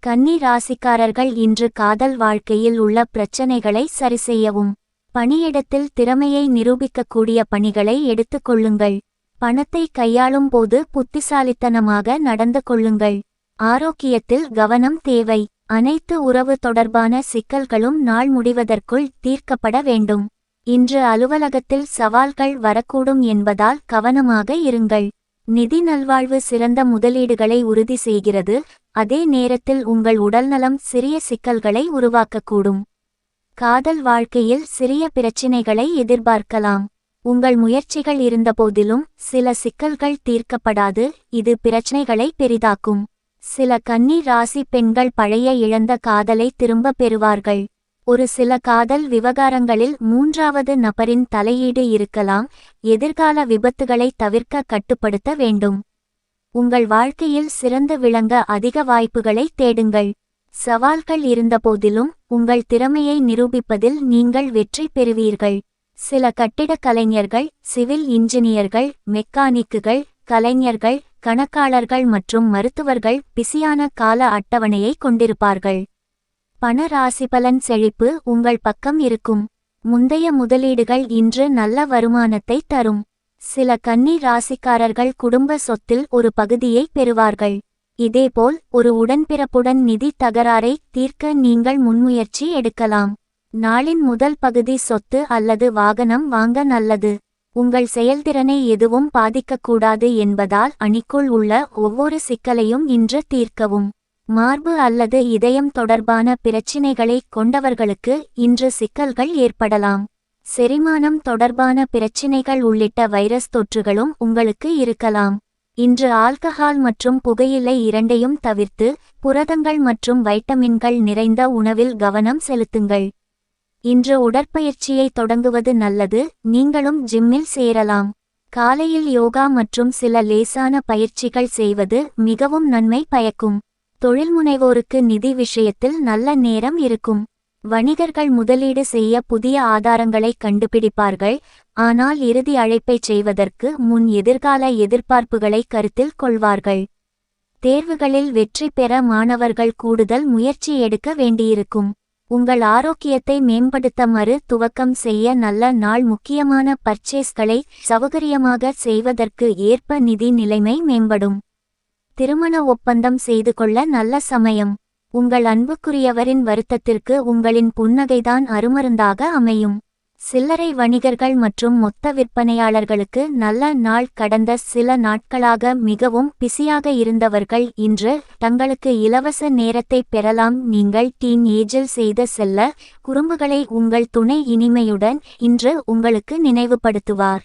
கன்னி ராசிக்காரர்கள் இன்று காதல் வாழ்க்கையில் உள்ள பிரச்சனைகளை சரிசெய்யவும். பணியிடத்தில் திறமையை நிரூபிக்கக்கூடிய பணிகளை எடுத்துக்கொள்ளுங்கள். பணத்தை கையாளும் போது புத்திசாலித்தனமாக நடந்து கொள்ளுங்கள். ஆரோக்கியத்தில் கவனம் தேவை. அனைத்து உறவு தொடர்பான சிக்கல்களும் நாள் முடிவதற்குள் தீர்க்கப்பட வேண்டும். இன்று அலுவலகத்தில் சவால்கள் வரக்கூடும் என்பதால் கவனமாக இருங்கள். நிதி நல்வாழ்வு சிறந்த முதலீடுகளை உறுதி செய்கிறது. அதே நேரத்தில் உங்கள் உடல்நலம் சிறிய சிக்கல்களை உருவாக்கக்கூடும். காதல் வாழ்க்கையில் சிறிய பிரச்சினைகளை எதிர்பார்க்கலாம். உங்கள் முயற்சிகள் இருந்தபோதிலும் சில சிக்கல்கள் தீர்க்கப்படாது. இது பிரச்சனைகளை பெரிதாக்கும். சில கன்னி ராசி பெண்கள் பழைய இழந்த காதலை திரும்ப பெறுவார்கள். ஒரு சில காதல் விவகாரங்களில் மூன்றாவது நபரின் தலையீடு இருக்கலாம். எதிர்கால விபத்துகளை தவிர்க்க கட்டுப்படுத்த வேண்டும். உங்கள் வாழ்க்கையில் சிறந்து விளங்க அதிக வாய்ப்புகளை தேடுங்கள். சவால்கள் இருந்தபோதிலும் உங்கள் திறமையை நிரூபிப்பதில் நீங்கள் வெற்றி பெறுவீர்கள். சில கட்டிடக் கலைஞர்கள், சிவில் இன்ஜினியர்கள், மெக்கானிக்குகள், கலைஞர்கள், கணக்காளர்கள் மற்றும் மருத்துவர்கள் பிஸியான கால அட்டவணையை கொண்டிருப்பார்கள். பண ராசிபலன் செழிப்பு உங்கள் பக்கம் இருக்கும். முந்தைய முதலீடுகள் இன்று நல்ல வருமானத்தை தரும். சில கன்னி ராசிக்காரர்கள் குடும்ப சொத்தில் ஒரு பகுதியை பெறுவார்கள். இதேபோல் ஒரு உடன்பிறப்புடன் நிதி தகராறை தீர்க்க நீங்கள் முன்முயற்சி எடுக்கலாம். நாளின் முதல் பகுதி சொத்து அல்லது வாகனம் வாங்க நல்லது. உங்கள் செயல்திறனை எதுவும் பாதிக்கக்கூடாது என்பதால் அணிக்குள் உள்ள ஒவ்வொரு சிக்கலையும் இன்று தீர்க்கவும். மார்பு அல்லது இதயம் தொடர்பான பிரச்சினைகளை கொண்டவர்களுக்கு இன்று சிக்கல்கள் ஏற்படலாம். செரிமானம் தொடர்பான பிரச்சினைகள் உள்ளிட்ட வைரஸ் தொற்றுகளும் உங்களுக்கு இருக்கலாம். இன்று ஆல்கஹால் மற்றும் புகையிலை இரண்டையும் தவிர்த்து புரதங்கள் மற்றும் வைட்டமின்கள் நிறைந்த உணவில் கவனம் செலுத்துங்கள். இன்று உடற்பயிற்சியை தொடங்குவது நல்லது. நீங்களும் ஜிம்மில் சேரலாம். காலையில் யோகா மற்றும் சில லேசான பயிற்சிகள் செய்வது மிகவும் நன்மை பயக்கும். தொழில்முனைவோருக்கு நிதி விஷயத்தில் நல்ல நேரம் இருக்கும். வணிகர்கள் முதலீடு செய்ய புதிய ஆதாரங்களை கண்டுபிடிப்பார்கள். ஆனால் இறுதி அழைப்பை செய்வதற்கு முன் எதிர்கால எதிர்பார்ப்புகளை கருத்தில் கொள்வார்கள். தேர்வுகளில் வெற்றி பெற மாணவர்கள் கூடுதல் முயற்சி எடுக்க வேண்டியிருக்கும். உங்கள் ஆரோக்கியத்தை மேம்படுத்த மறு துவக்கம் செய்ய நல்ல நாள். முக்கியமான பர்ச்சேஸ்களை சௌகரியமாக செய்வதற்கு ஏற்ப நிதி நிலைமை மேம்படும். திருமண ஒப்பந்தம் செய்து கொள்ள நல்ல சமயம். உங்கள் அன்புக்குரியவரின் வருத்தத்திற்கு உங்களின் புன்னகைதான் அருமருந்தாக அமையும். சில்லறை வணிகர்கள் மற்றும் மொத்த விற்பனையாளர்களுக்கு நல்ல நாள். கடந்த சில நாட்களாக மிகவும் பிஸியாக இருந்தவர்கள் இன்று தங்களுக்கு இலவச நேரத்தை பெறலாம். நீங்கள் டீன் ஏஜில் செய்த செல்ல குறும்புகளை உங்கள் துணை இனிமையுடன் இன்று உங்களுக்கு நினைவுபடுத்துவார்.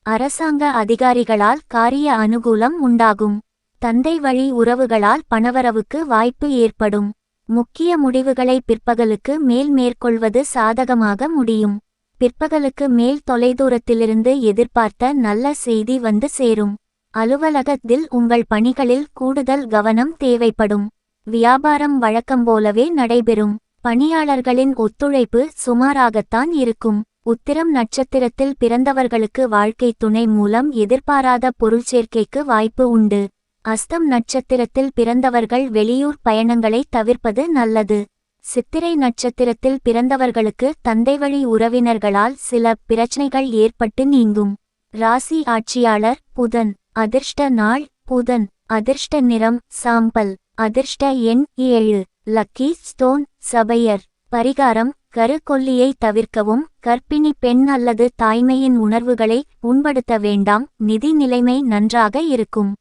அரசாங்க அதிகாரிகளால் காரிய அனுகூலம் உண்டாகும். தந்தை வழி உறவுகளால் பணவரவுக்கு வாய்ப்பு ஏற்படும். முக்கிய முடிவுகளை பிற்பகலுக்கு மேல் மேற்கொள்வது சாதகமாக முடியும். பிற்பகலுக்கு மேல் தொலைதூரத்திலிருந்து எதிர்பார்த்த நல்ல செய்தி வந்து சேரும். அலுவலகத்தில் உங்கள் பணிகளில் கூடுதல் கவனம் தேவைப்படும். வியாபாரம் வழக்கம்போலவே நடைபெறும். பணியாளர்களின் ஒத்துழைப்பு சுமாராகத்தான் இருக்கும். உத்திரம் நட்சத்திரத்தில் பிறந்தவர்களுக்கு வாழ்க்கை துணை மூலம் எதிர்பாராத பொருள்சேர்க்கைக்கு வாய்ப்பு உண்டு. அஸ்தம் நட்சத்திரத்தில் பிறந்தவர்கள் வெளியூர் பயணங்களை தவிர்ப்பது நல்லது. சித்திரை நட்சத்திரத்தில் பிறந்தவர்களுக்கு தந்தை வழி உறவினர்களால் சில பிரச்சனைகள் ஏற்பட்டு நீங்கும். ராசி ஆட்சியாளர் புதன். அதிர்ஷ்ட நாள் புதன். அதிர்ஷ்ட நிறம் சாம்பல். அதிர்ஷ்ட எண் 7. Lucky stone sapphire. பரிகாரம் கருக்கொல்லியை தவிர்க்கவும். கர்ப்பிணி பெண் அல்லது தாய்மையின் உணர்வுகளை புண்படுத்த வேண்டாம். நிதி நிலைமை நன்றாக இருக்கும்.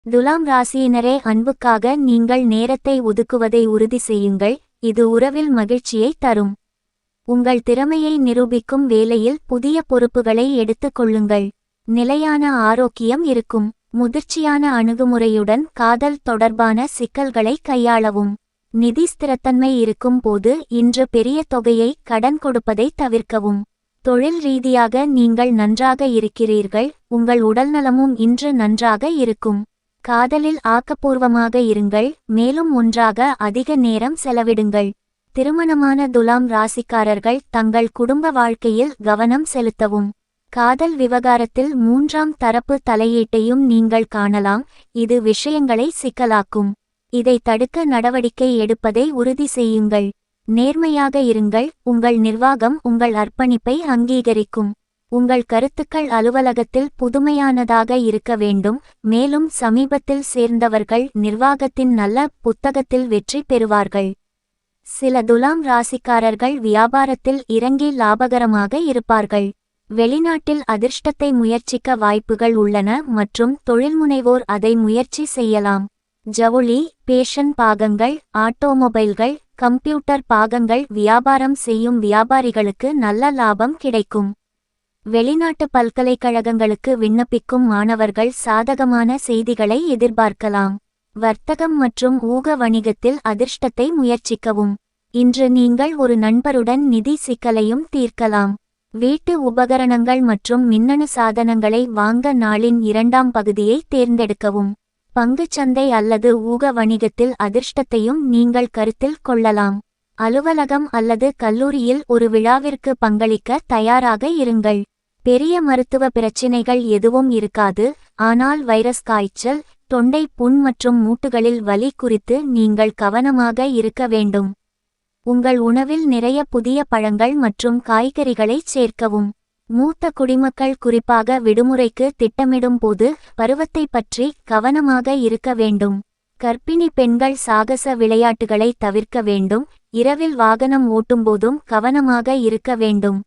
துலாம் ராசியினரே, அன்புக்காக நீங்கள் நேரத்தை ஒதுக்குவதை உறுதி செய்யுங்கள். இது உறவில் மகிழ்ச்சியை தரும். உங்கள் திறமையை நிரூபிக்கும் வேளையில் புதிய பொறுப்புகளை எடுத்துக் கொள்ளுங்கள். நிலையான ஆரோக்கியம் இருக்கும். முதிர்ச்சியான அணுகுமுறையுடன் காதல் தொடர்பான சிக்கல்களை கையாளவும். நிதி ஸ்திரத்தன்மை இருக்கும் போது இன்று பெரிய தொகையை கடன் கொடுப்பதை தவிர்க்கவும். தொழில் ரீதியாக நீங்கள் நன்றாக இருக்கிறீர்கள். உங்கள் உடல்நலமும் இன்று நன்றாக இருக்கும். காதலில் ஆக்கப்பூர்வமாக இருங்கள். மேலும் ஒன்றாக அதிக நேரம் செலவிடுங்கள். திருமணமான துலாம் ராசிக்காரர்கள் தங்கள் குடும்ப வாழ்க்கையில் கவனம் செலுத்தவும். காதல் விவகாரத்தில் மூன்றாம் தரப்பு தலையீட்டையும் நீங்கள் காணலாம். இது விஷயங்களை சிக்கலாக்கும். இதை தடுக்க நடவடிக்கை எடுப்பதை உறுதி செய்யுங்கள். நேர்மையாக இருங்கள். உங்கள் நிர்வாகம் உங்கள் அர்ப்பணிப்பை அங்கீகரிக்கும். உங்கள் கருத்துக்கள் அலுவலகத்தில் புதுமையானதாக இருக்க வேண்டும். மேலும் சமீபத்தில் சேர்ந்தவர்கள் நிர்வாகத்தின் நல்ல புத்தகத்தில் வெற்றி பெறுவார்கள். சில துலாம் ராசிக்காரர்கள் வியாபாரத்தில் இறங்கி லாபகரமாக இருப்பார்கள். வெளிநாட்டில் அதிர்ஷ்டத்தை முயற்சிக்க வாய்ப்புகள் உள்ளன மற்றும் தொழில்முனைவோர் அதை முயற்சி செய்யலாம். ஜவுளி, பேஷன் பாகங்கள், ஆட்டோமொபைல்கள், கம்ப்யூட்டர் பாகங்கள் வியாபாரம் செய்யும் வியாபாரிகளுக்கு நல்ல லாபம் கிடைக்கும். வெளிநாட்டு பல்கலைக்கழகங்களுக்கு விண்ணப்பிக்கும் மாணவர்கள் சாதகமான செய்திகளை எதிர்பார்க்கலாம். வர்த்தகம் மற்றும் ஊக வணிகத்தில் அதிர்ஷ்டத்தை முயற்சிக்கவும். இன்று நீங்கள் ஒரு நண்பருடன் நிதி சிக்கலையும் தீர்க்கலாம். வீட்டு உபகரணங்கள் மற்றும் மின்னணு சாதனங்களை வாங்க நாளின் இரண்டாம் பகுதியை தேர்ந்தெடுக்கவும். பங்குச்சந்தை அல்லது ஊக வணிகத்தில் அதிர்ஷ்டத்தையும் நீங்கள் கருத்தில் கொள்ளலாம். அலுவலகம் அல்லது கல்லூரியில் ஒரு விழாவிற்கு பங்களிக்க தயாராக இருங்கள். பெரிய மருத்துவ பிரச்சினைகள் எதுவும் இருக்காது, ஆனால் வைரஸ் காய்ச்சல், தொண்டை புண் மற்றும் மூட்டுகளில் வலி குறித்து நீங்கள் கவனமாக இருக்க வேண்டும். உங்கள் உணவில் நிறைய புதிய பழங்கள் மற்றும் காய்கறிகளை சேர்க்கவும். மூத்த குடிமக்கள் குறிப்பாக விடுமுறைக்கு திட்டமிடும் போது பருவத்தை பற்றி கவனமாக இருக்க வேண்டும். கர்ப்பிணி பெண்கள் சாகச விளையாட்டுகளை தவிர்க்க வேண்டும். இரவில் வாகனம் ஓட்டும்போதும் கவனமாக இருக்க வேண்டும்.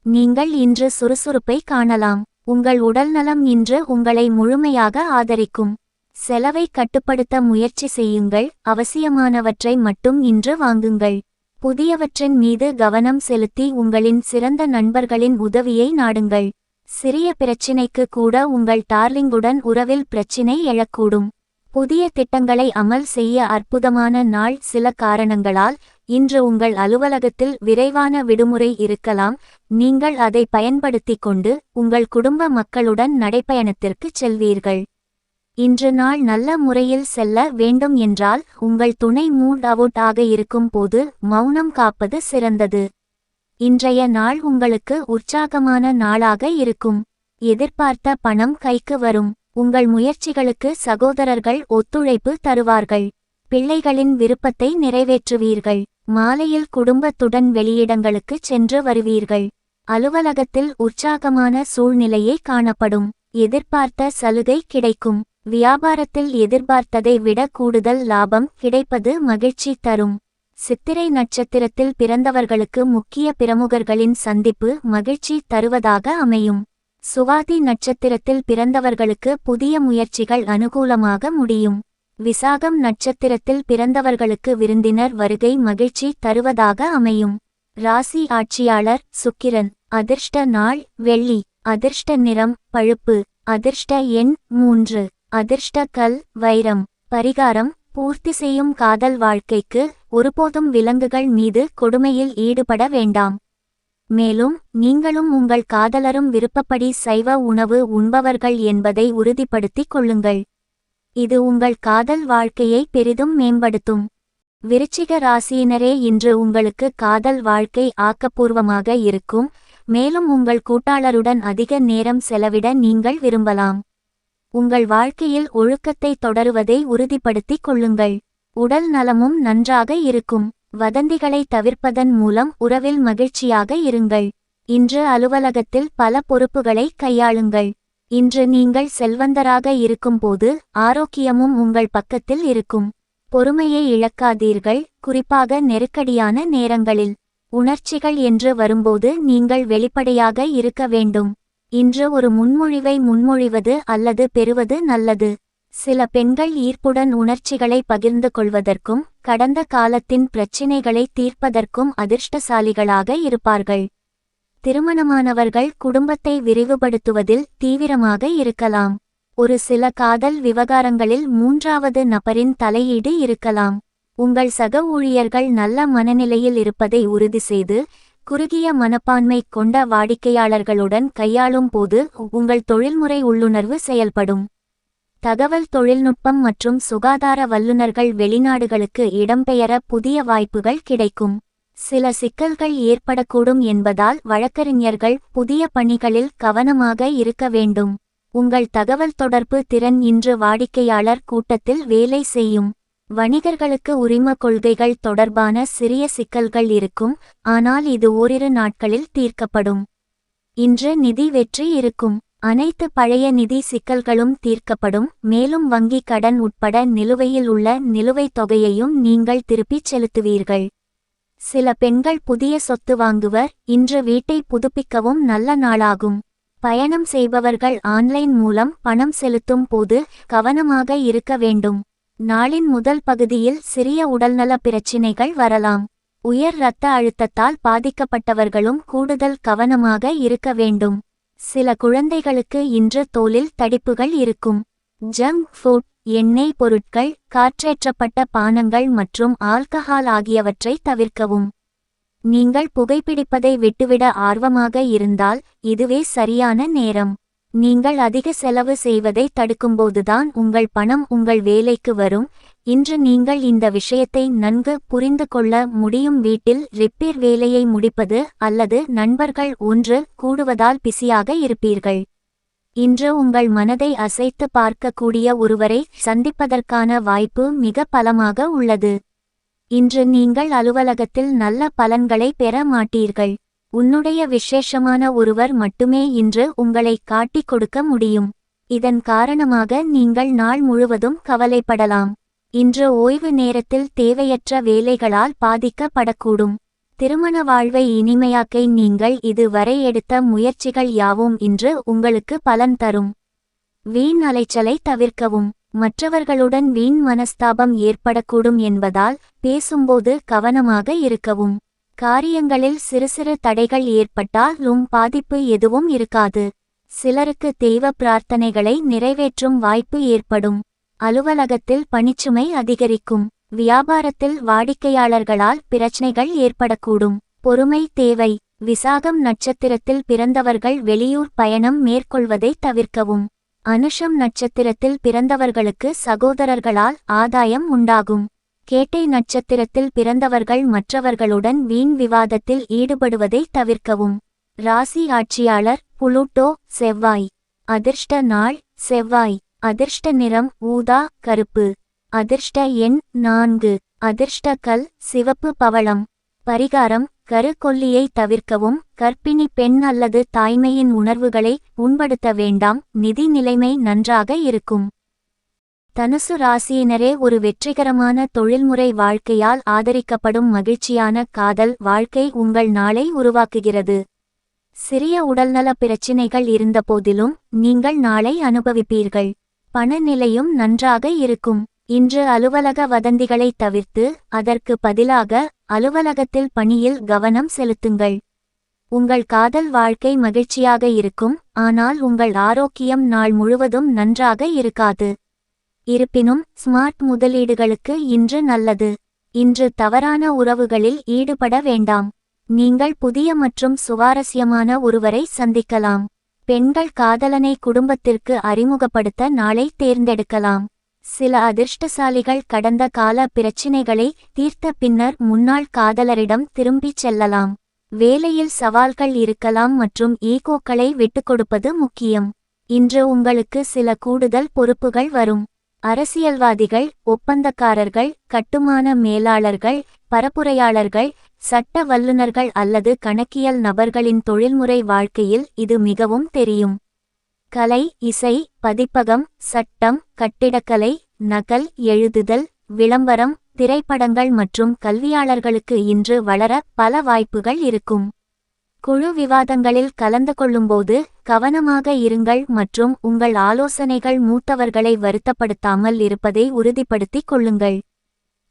நீங்கள் இன்று சுறுசுறுப்பை காணலாம். உங்கள் உடல்நலம் இன்று உங்களை முழுமையாக ஆதரிக்கும். செலவை கட்டுப்படுத்த முயற்சி செய்யுங்கள், அவசியமானவற்றை மட்டும் இன்று வாங்குங்கள். புதியவற்றின் மீது கவனம் செலுத்தி உங்களின் சிறந்த நண்பர்களின் உதவியை நாடுங்கள். சிறிய பிரச்சினைக்கு கூட உங்கள் டார்லிங்குடன் உறவில் பிரச்சினை எழக்கூடும். புதிய திட்டங்களை அமல் செய்ய அற்புதமான நாள். சில காரணங்களால் இன்று உங்கள் அலுவலகத்தில் விரைவான விடுமுறை இருக்கலாம். நீங்கள் அதை பயன்படுத்திக் கொண்டு உங்கள் குடும்ப மக்களுடன் நடைப்பயணத்திற்கு செல்வீர்கள். இன்று நாள் நல்ல முறையில் செல்ல வேண்டும் என்றால் உங்கள் துணை மூட் அவுட் ஆக இருக்கும் போது மௌனம் காப்பது சிறந்தது. இன்றைய நாள் உங்களுக்கு உற்சாகமான நாளாக இருக்கும். எதிர்பார்த்த பணம் கைக்கு வரும். உங்கள் முயற்சிகளுக்கு சகோதரர்கள் ஒத்துழைப்பு தருவார்கள். பிள்ளைகளின் விருப்பத்தை நிறைவேற்றுவீர்கள். மாலையில் குடும்பத்துடன் வெளியிடங்களுக்கு சென்று வருவீர்கள். அலுவலகத்தில் உற்சாகமான சூழ்நிலையே காணப்படும். எதிர்பார்த்த சலுகை கிடைக்கும். வியாபாரத்தில் எதிர்பார்த்ததை விட கூடுதல் லாபம் கிடைப்பது மகிழ்ச்சி தரும். சித்திரை நட்சத்திரத்தில் பிறந்தவர்களுக்கு முக்கிய பிரமுகர்களின் சந்திப்பு மகிழ்ச்சி தருவதாக அமையும். சுவாதி நட்சத்திரத்தில் பிறந்தவர்களுக்கு புதிய முயற்சிகள் அனுகூலமாக முடியும். விசாகம் நட்சத்திரத்தில் பிறந்தவர்களுக்கு விருந்தினர் வருகை மகிழ்ச்சி தருவதாக அமையும். ராசி ஆட்சியாளர் சுக்கிரன். அதிர்ஷ்ட நாள் வெள்ளி. அதிர்ஷ்ட நிறம் பழுப்பு. அதிர்ஷ்ட எண் 3. அதிர்ஷ்ட கல் வைரம். பரிகாரம்: பூர்த்தி செய்யும் காதல் வாழ்க்கைக்கு ஒருபோதும் விலங்குகள் மீது கொடுமையில் ஈடுபட வேண்டாம். மேலும் நீங்களும் உங்கள் காதலரும் விருப்பப்படி சைவ உணவு உண்பவர்கள் என்பதை உறுதிப்படுத்திக் கொள்ளுங்கள். இது உங்கள் காதல் வாழ்க்கையை பெரிதும் மேம்படுத்தும். விருச்சிக ராசியினரே, இன்று உங்களுக்கு காதல் வாழ்க்கை ஆக்கப்பூர்வமாக இருக்கும். மேலும் உங்கள் கூட்டாளருடன் அதிக நேரம் செலவிட நீங்கள் விரும்பலாம். உங்கள் வாழ்க்கையில் ஒழுக்கத்தை தொடருவதை உறுதிப்படுத்திக் கொள்ளுங்கள். உடல் நலமும் நன்றாக இருக்கும். வதந்திகளை தவிர்ப்பதன் மூலம் உறவில் மகிழ்ச்சியாக இருங்கள். இன்று அலுவலகத்தில் பல பொறுப்புகளை கையாளுங்கள். இன்று நீங்கள் செல்வந்தராக இருக்கும்போது ஆரோக்கியமும் உங்கள் பக்கத்தில் இருக்கும். பொறுமையை இழக்காதீர்கள், குறிப்பாக நெருக்கடியான நேரங்களில். உணர்ச்சிகள் என்று வரும்போது நீங்கள் வெளிப்படையாக இருக்க வேண்டும். இன்று ஒரு முன்மொழிவை முன்மொழிவது அல்லது பெறுவது நல்லது. சில பெண்கள் ஈர்ப்புடன் உணர்ச்சிகளை பகிர்ந்து கொள்வதற்கும் கடந்த காலத்தின் பிரச்சினைகளை தீர்ப்பதற்கும் அதிர்ஷ்டசாலிகளாக இருப்பார்கள். திருமணமானவர்கள் குடும்பத்தை விரிவுபடுத்துவதில் தீவிரமாக இருக்கலாம். ஒரு சில காதல் விவகாரங்களில் மூன்றாவது நபரின் தலையீடு இருக்கலாம். உங்கள் சக ஊழியர்கள் நல்ல மனநிலையில் இருப்பதை உறுதி செய்து குறுகிய மனப்பான்மை கொண்ட வாடிக்கையாளர்களுடன் கையாளும் போது உங்கள் தொழில்முறை உள்ளுணர்வு செயல்படும். தகவல் தொழில்நுட்பம் மற்றும் சுகாதார வல்லுநர்கள் வெளிநாடுகளுக்கு இடம்பெயர புதிய வாய்ப்புகள் கிடைக்கும். சில சிக்கல்கள் ஏற்படக்கூடும் என்பதால் வழக்கறிஞர்கள் புதிய பணிகளில் கவனமாக இருக்க வேண்டும். உங்கள் தகவல் தொடர்பு திறன் இன்று வாடிக்கையாளர் கூட்டத்தில் வேலை செய்யும். வணிகர்களுக்கு உரிம கொள்கைகள் தொடர்பான சிறிய சிக்கல்கள் இருக்கும், ஆனால் இது ஓரிரு நாட்களில் தீர்க்கப்படும். இன்று நிதி வெற்றி இருக்கும். அனைத்து பழைய நிதி சிக்கல்களும் தீர்க்கப்படும். மேலும் வங்கி கடன் உட்பட நிலுவையில் உள்ள நிலுவைத் தொகையையும் நீங்கள் திருப்பிச் செலுத்துவீர்கள். சில பெண்கள் புதிய சொத்து வாங்குவர். இன்று வீட்டை புதுப்பிக்கவும் நல்ல நாளாகும். பயணம் செய்பவர்கள் ஆன்லைன் மூலம் பணம் செலுத்தும் போது கவனமாக இருக்க வேண்டும். நாளின் முதல் பகுதியில் சிறிய உடல்நல பிரச்சினைகள் வரலாம். உயர் இரத்த அழுத்தத்தால் பாதிக்கப்பட்டவர்களும் கூடுதல் கவனமாக இருக்க வேண்டும். சில குழந்தைகளுக்கு இன்று தோலில் தடிப்புகள் இருக்கும். ஜங்க் ஃபுட், எண்ணெய் பொருட்கள், காற்றேற்றப்பட்ட பானங்கள் மற்றும் ஆல்கஹால் ஆகியவற்றை தவிர்க்கவும். நீங்கள் புகைப்பிடிப்பதை விட்டுவிட ஆர்வமாக இருந்தால் இதுவே சரியான நேரம். நீங்கள் அதிக செலவு செய்வதை தடுக்கும்போதுதான் உங்கள் பணம் உங்கள் வேலைக்கு வரும். இன்று நீங்கள் இந்த விஷயத்தை நன்கு புரிந்து கொள்ள முடியும். வீட்டில் ரிப்பேர் வேலையை முடிப்பது அல்லது நண்பர்கள் ஒன்று கூடுவதால் பிஸியாக இருப்பீர்கள். இன்று உங்கள் மனதை அசைத்து பார்க்கக்கூடிய ஒருவரை சந்திப்பதற்கான வாய்ப்பு மிக பலமாக உள்ளது. இன்று நீங்கள் அலுவலகத்தில் நல்ல பலன்களை பெற மாட்டீர்கள். உன்னுடைய விசேஷமான ஒருவர் மட்டுமே இன்று உங்களை காட்டிக் கொடுக்க முடியும். இதன் காரணமாக நீங்கள் நாள் முழுவதும் கவலைப்படலாம். இன்று ஓய்வு நேரத்தில் தேவையற்ற வேலைகளால் பாதிக்கப்படக்கூடும். திருமண வாழ்வை இனிமையாக்க நீங்கள் இதுவரை எடுத்த முயற்சிகள் யாவும் இன்று உங்களுக்கு பலன் தரும். வீண் அலைச்சலை தவிர்க்கவும். மற்றவர்களுடன் வீண் மனஸ்தாபம் ஏற்படக்கூடும் என்பதால் பேசும்போது கவனமாக இருக்கவும். காரியங்களில் சிறு சிறு தடைகள் ஏற்பட்டாலும் பாதிப்பு எதுவும் இருக்காது. சிலருக்கு தெய்வ பிரார்த்தனைகளை நிறைவேற்றும் வாய்ப்பு ஏற்படும். அலுவலகத்தில் பணிச்சுமை அதிகரிக்கும். வியாபாரத்தில் வாடிக்கையாளர்களால் பிரச்சனைகள் ஏற்படக்கூடும். பொறுமை தேவை. விசாகம் நட்சத்திரத்தில் பிறந்தவர்கள் வெளியூர் பயணம் மேற்கொள்வதை தவிர்க்கவும். அனுஷம் நட்சத்திரத்தில் பிறந்தவர்களுக்கு சகோதரர்களால் ஆதாயம் உண்டாகும். கேட்டை நட்சத்திரத்தில் பிறந்தவர்கள் மற்றவர்களுடன் வீண் விவாதத்தில் ஈடுபடுவதை தவிர்க்கவும். ராசி ஆட்சியாளர் புளூட்டோ செவ்வாய். அதிர்ஷ்ட நாள் செவ்வாய். அதிர்ஷ்ட நிறம் ஊதா கருப்பு. அதிர்ஷ்ட எண் 4. அதிர்ஷ்ட கல் சிவப்பு பவளம். பரிகாரம் கருக்கொல்லியை தவிர்க்கவும். கர்ப்பிணி பெண் அல்லது தாய்மையின் உணர்வுகளை புண்படுத்த வேண்டாம். நிதி நிலைமை நன்றாக இருக்கும். தனுசு ராசியினரே ஒரு வெற்றிகரமான தொழில்முறை வாழ்க்கையால் ஆதரிக்கப்படும் மகிழ்ச்சியான காதல் வாழ்க்கை உங்கள் நாளை உருவாக்குகிறது. சிறிய உடல்நல பிரச்சினைகள் இருந்தபோதிலும் நீங்கள் நாளை அனுபவிப்பீர்கள். பணநிலையும் நன்றாக இருக்கும். இன்று அலுவலக வதந்திகளை தவிர்த்து அதற்கு பதிலாக அலுவலகத்தில் பணியில் கவனம் செலுத்துங்கள். உங்கள் காதல் வாழ்க்கை மகிழ்ச்சியாக இருக்கும். ஆனால் உங்கள் ஆரோக்கியம் நாள் முழுவதும் நன்றாக இருக்காது. இருப்பினும் ஸ்மார்ட் முதலீடுகளுக்கு இன்று நல்லது. இன்று தவறான உறவுகளில் ஈடுபட வேண்டாம். நீங்கள் புதிய மற்றும் சுவாரஸ்யமான ஒருவரை சந்திக்கலாம். பெண்கள் காதலனை குடும்பத்திற்கு அறிமுகப்படுத்த நாளை தேர்ந்தெடுக்கலாம். சில அதிர்ஷ்டசாலிகள் கடந்த கால பிரச்சினைகளை தீர்த்த பின்னர் முன்னாள் காதலரிடம் திரும்பிச் செல்லலாம். வேலையில் சவால்கள் இருக்கலாம் மற்றும் ஈகோக்களை விட்டுக்கொடுப்பது முக்கியம். இன்று உங்களுக்கு சில கூடுதல் பொறுப்புகள் வரும். அரசியல்வாதிகள், ஒப்பந்தக்காரர்கள், கட்டுமான மேலாளர்கள், பரப்புரையாளர்கள், சட்ட வல்லுநர்கள் அல்லது கணக்கியல் நபர்களின் தொழில்முறை வாழ்க்கையில் இது மிகவும் தெரியும். கலை, இசை, பதிப்பகம், சட்டம், கட்டிடக்கலை, நகல் எழுதுதல், விளம்பரம், திரைப்படங்கள் மற்றும் கல்வியாளர்களுக்கு இன்று வளர பல வாய்ப்புகள் இருக்கும். குழு விவாதங்களில் கலந்து கொள்ளும்போது கவனமாக இருங்கள் மற்றும் உங்கள் ஆலோசனைகள் மூத்தவர்களை வருத்தப்படுத்தாமல் இருப்பதை உறுதிப்படுத்திக் கொள்ளுங்கள்.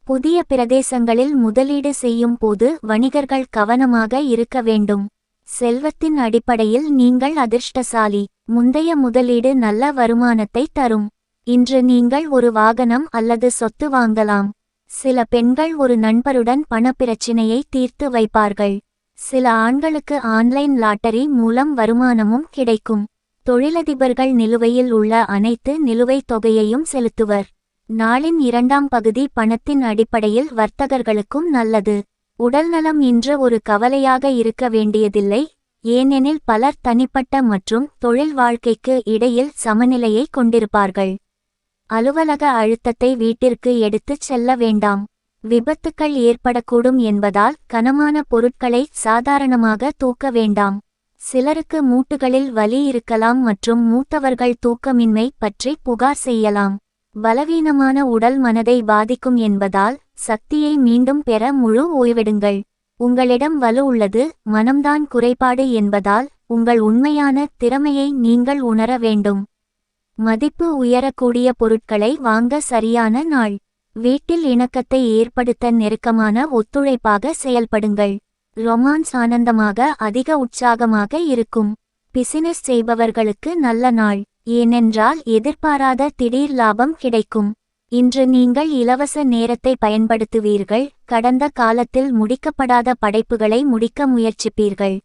புதிய பிரதேசங்களில் முதலீடு செய்யும் போது வணிகர்கள் கவனமாக இருக்க வேண்டும். செல்வத்தின் அடிப்படையில் நீங்கள் அதிர்ஷ்டசாலி. முந்தைய முதலீடு நல்ல வருமானத்தை தரும். இன்று நீங்கள் ஒரு வாகனம் அல்லது சொத்து வாங்கலாம். சில பெண்கள் ஒரு நண்பருடன் பணப்பிரச்சினையை தீர்த்து வைப்பார்கள். சில ஆண்களுக்கு ஆன்லைன் லாட்டரி மூலம் வருமானமும் கிடைக்கும். தொழிலதிபர்கள் நிலுவையில் உள்ள அனைத்து நிலுவைத் தொகையையும் செலுத்துவர். நாளின் 2ஆம் பகுதி பணத்தின் அடிப்படையில் வர்த்தகர்களுக்கும் நல்லது. உடல்நலம் இன்று ஒரு கவலையாக இருக்க வேண்டியதில்லை. ஏனெனில் பலர் தனிப்பட்ட மற்றும் தொழில் வாழ்க்கைக்கு இடையில் சமநிலையை கொண்டிருப்பார்கள். அலுவலக அழுத்தத்தை வீட்டிற்கு எடுத்துச் செல்ல வேண்டாம். விபத்துக்கள் ஏற்படக்கூடும் என்பதால் கனமான பொருட்களை சாதாரணமாக தூக்க வேண்டாம். சிலருக்கு மூட்டுகளில் வலி இருக்கலாம் மற்றும் மூத்தவர்கள் தூக்கமின்மை பற்றி புகார் செய்யலாம். பலவீனமான உடல் மனதை பாதிக்கும் என்பதால் சக்தியை மீண்டும் பெற முழு ஓய்வெடுங்கள். உங்களிடம் வலு உள்ளது, மனம்தான் குறைபாடு என்பதால் உங்கள் உண்மையான திறமையை நீங்கள் உணர வேண்டும். மதிப்பு உயரக்கூடிய பொருட்களை வாங்க சரியான நாள். வீட்டில் இணக்கத்தை ஏற்படுத்த நெருக்கமான ஒத்துழைப்பாக செயல்படுங்கள். ரொமான்ஸ் ஆனந்தமாக அதிக உற்சாகமாக இருக்கும். பிசினஸ் செய்பவர்களுக்கு நல்ல நாள், ஏனென்றால் எதிர்பாராத திடீர் லாபம் கிடைக்கும். இன்று நீங்கள் இலவச நேரத்தை பயன்படுத்துவீர்கள். கடந்த காலத்தில் முடிக்கப்படாத படைப்புகளை முடிக்க முயற்சிப்பீர்கள்.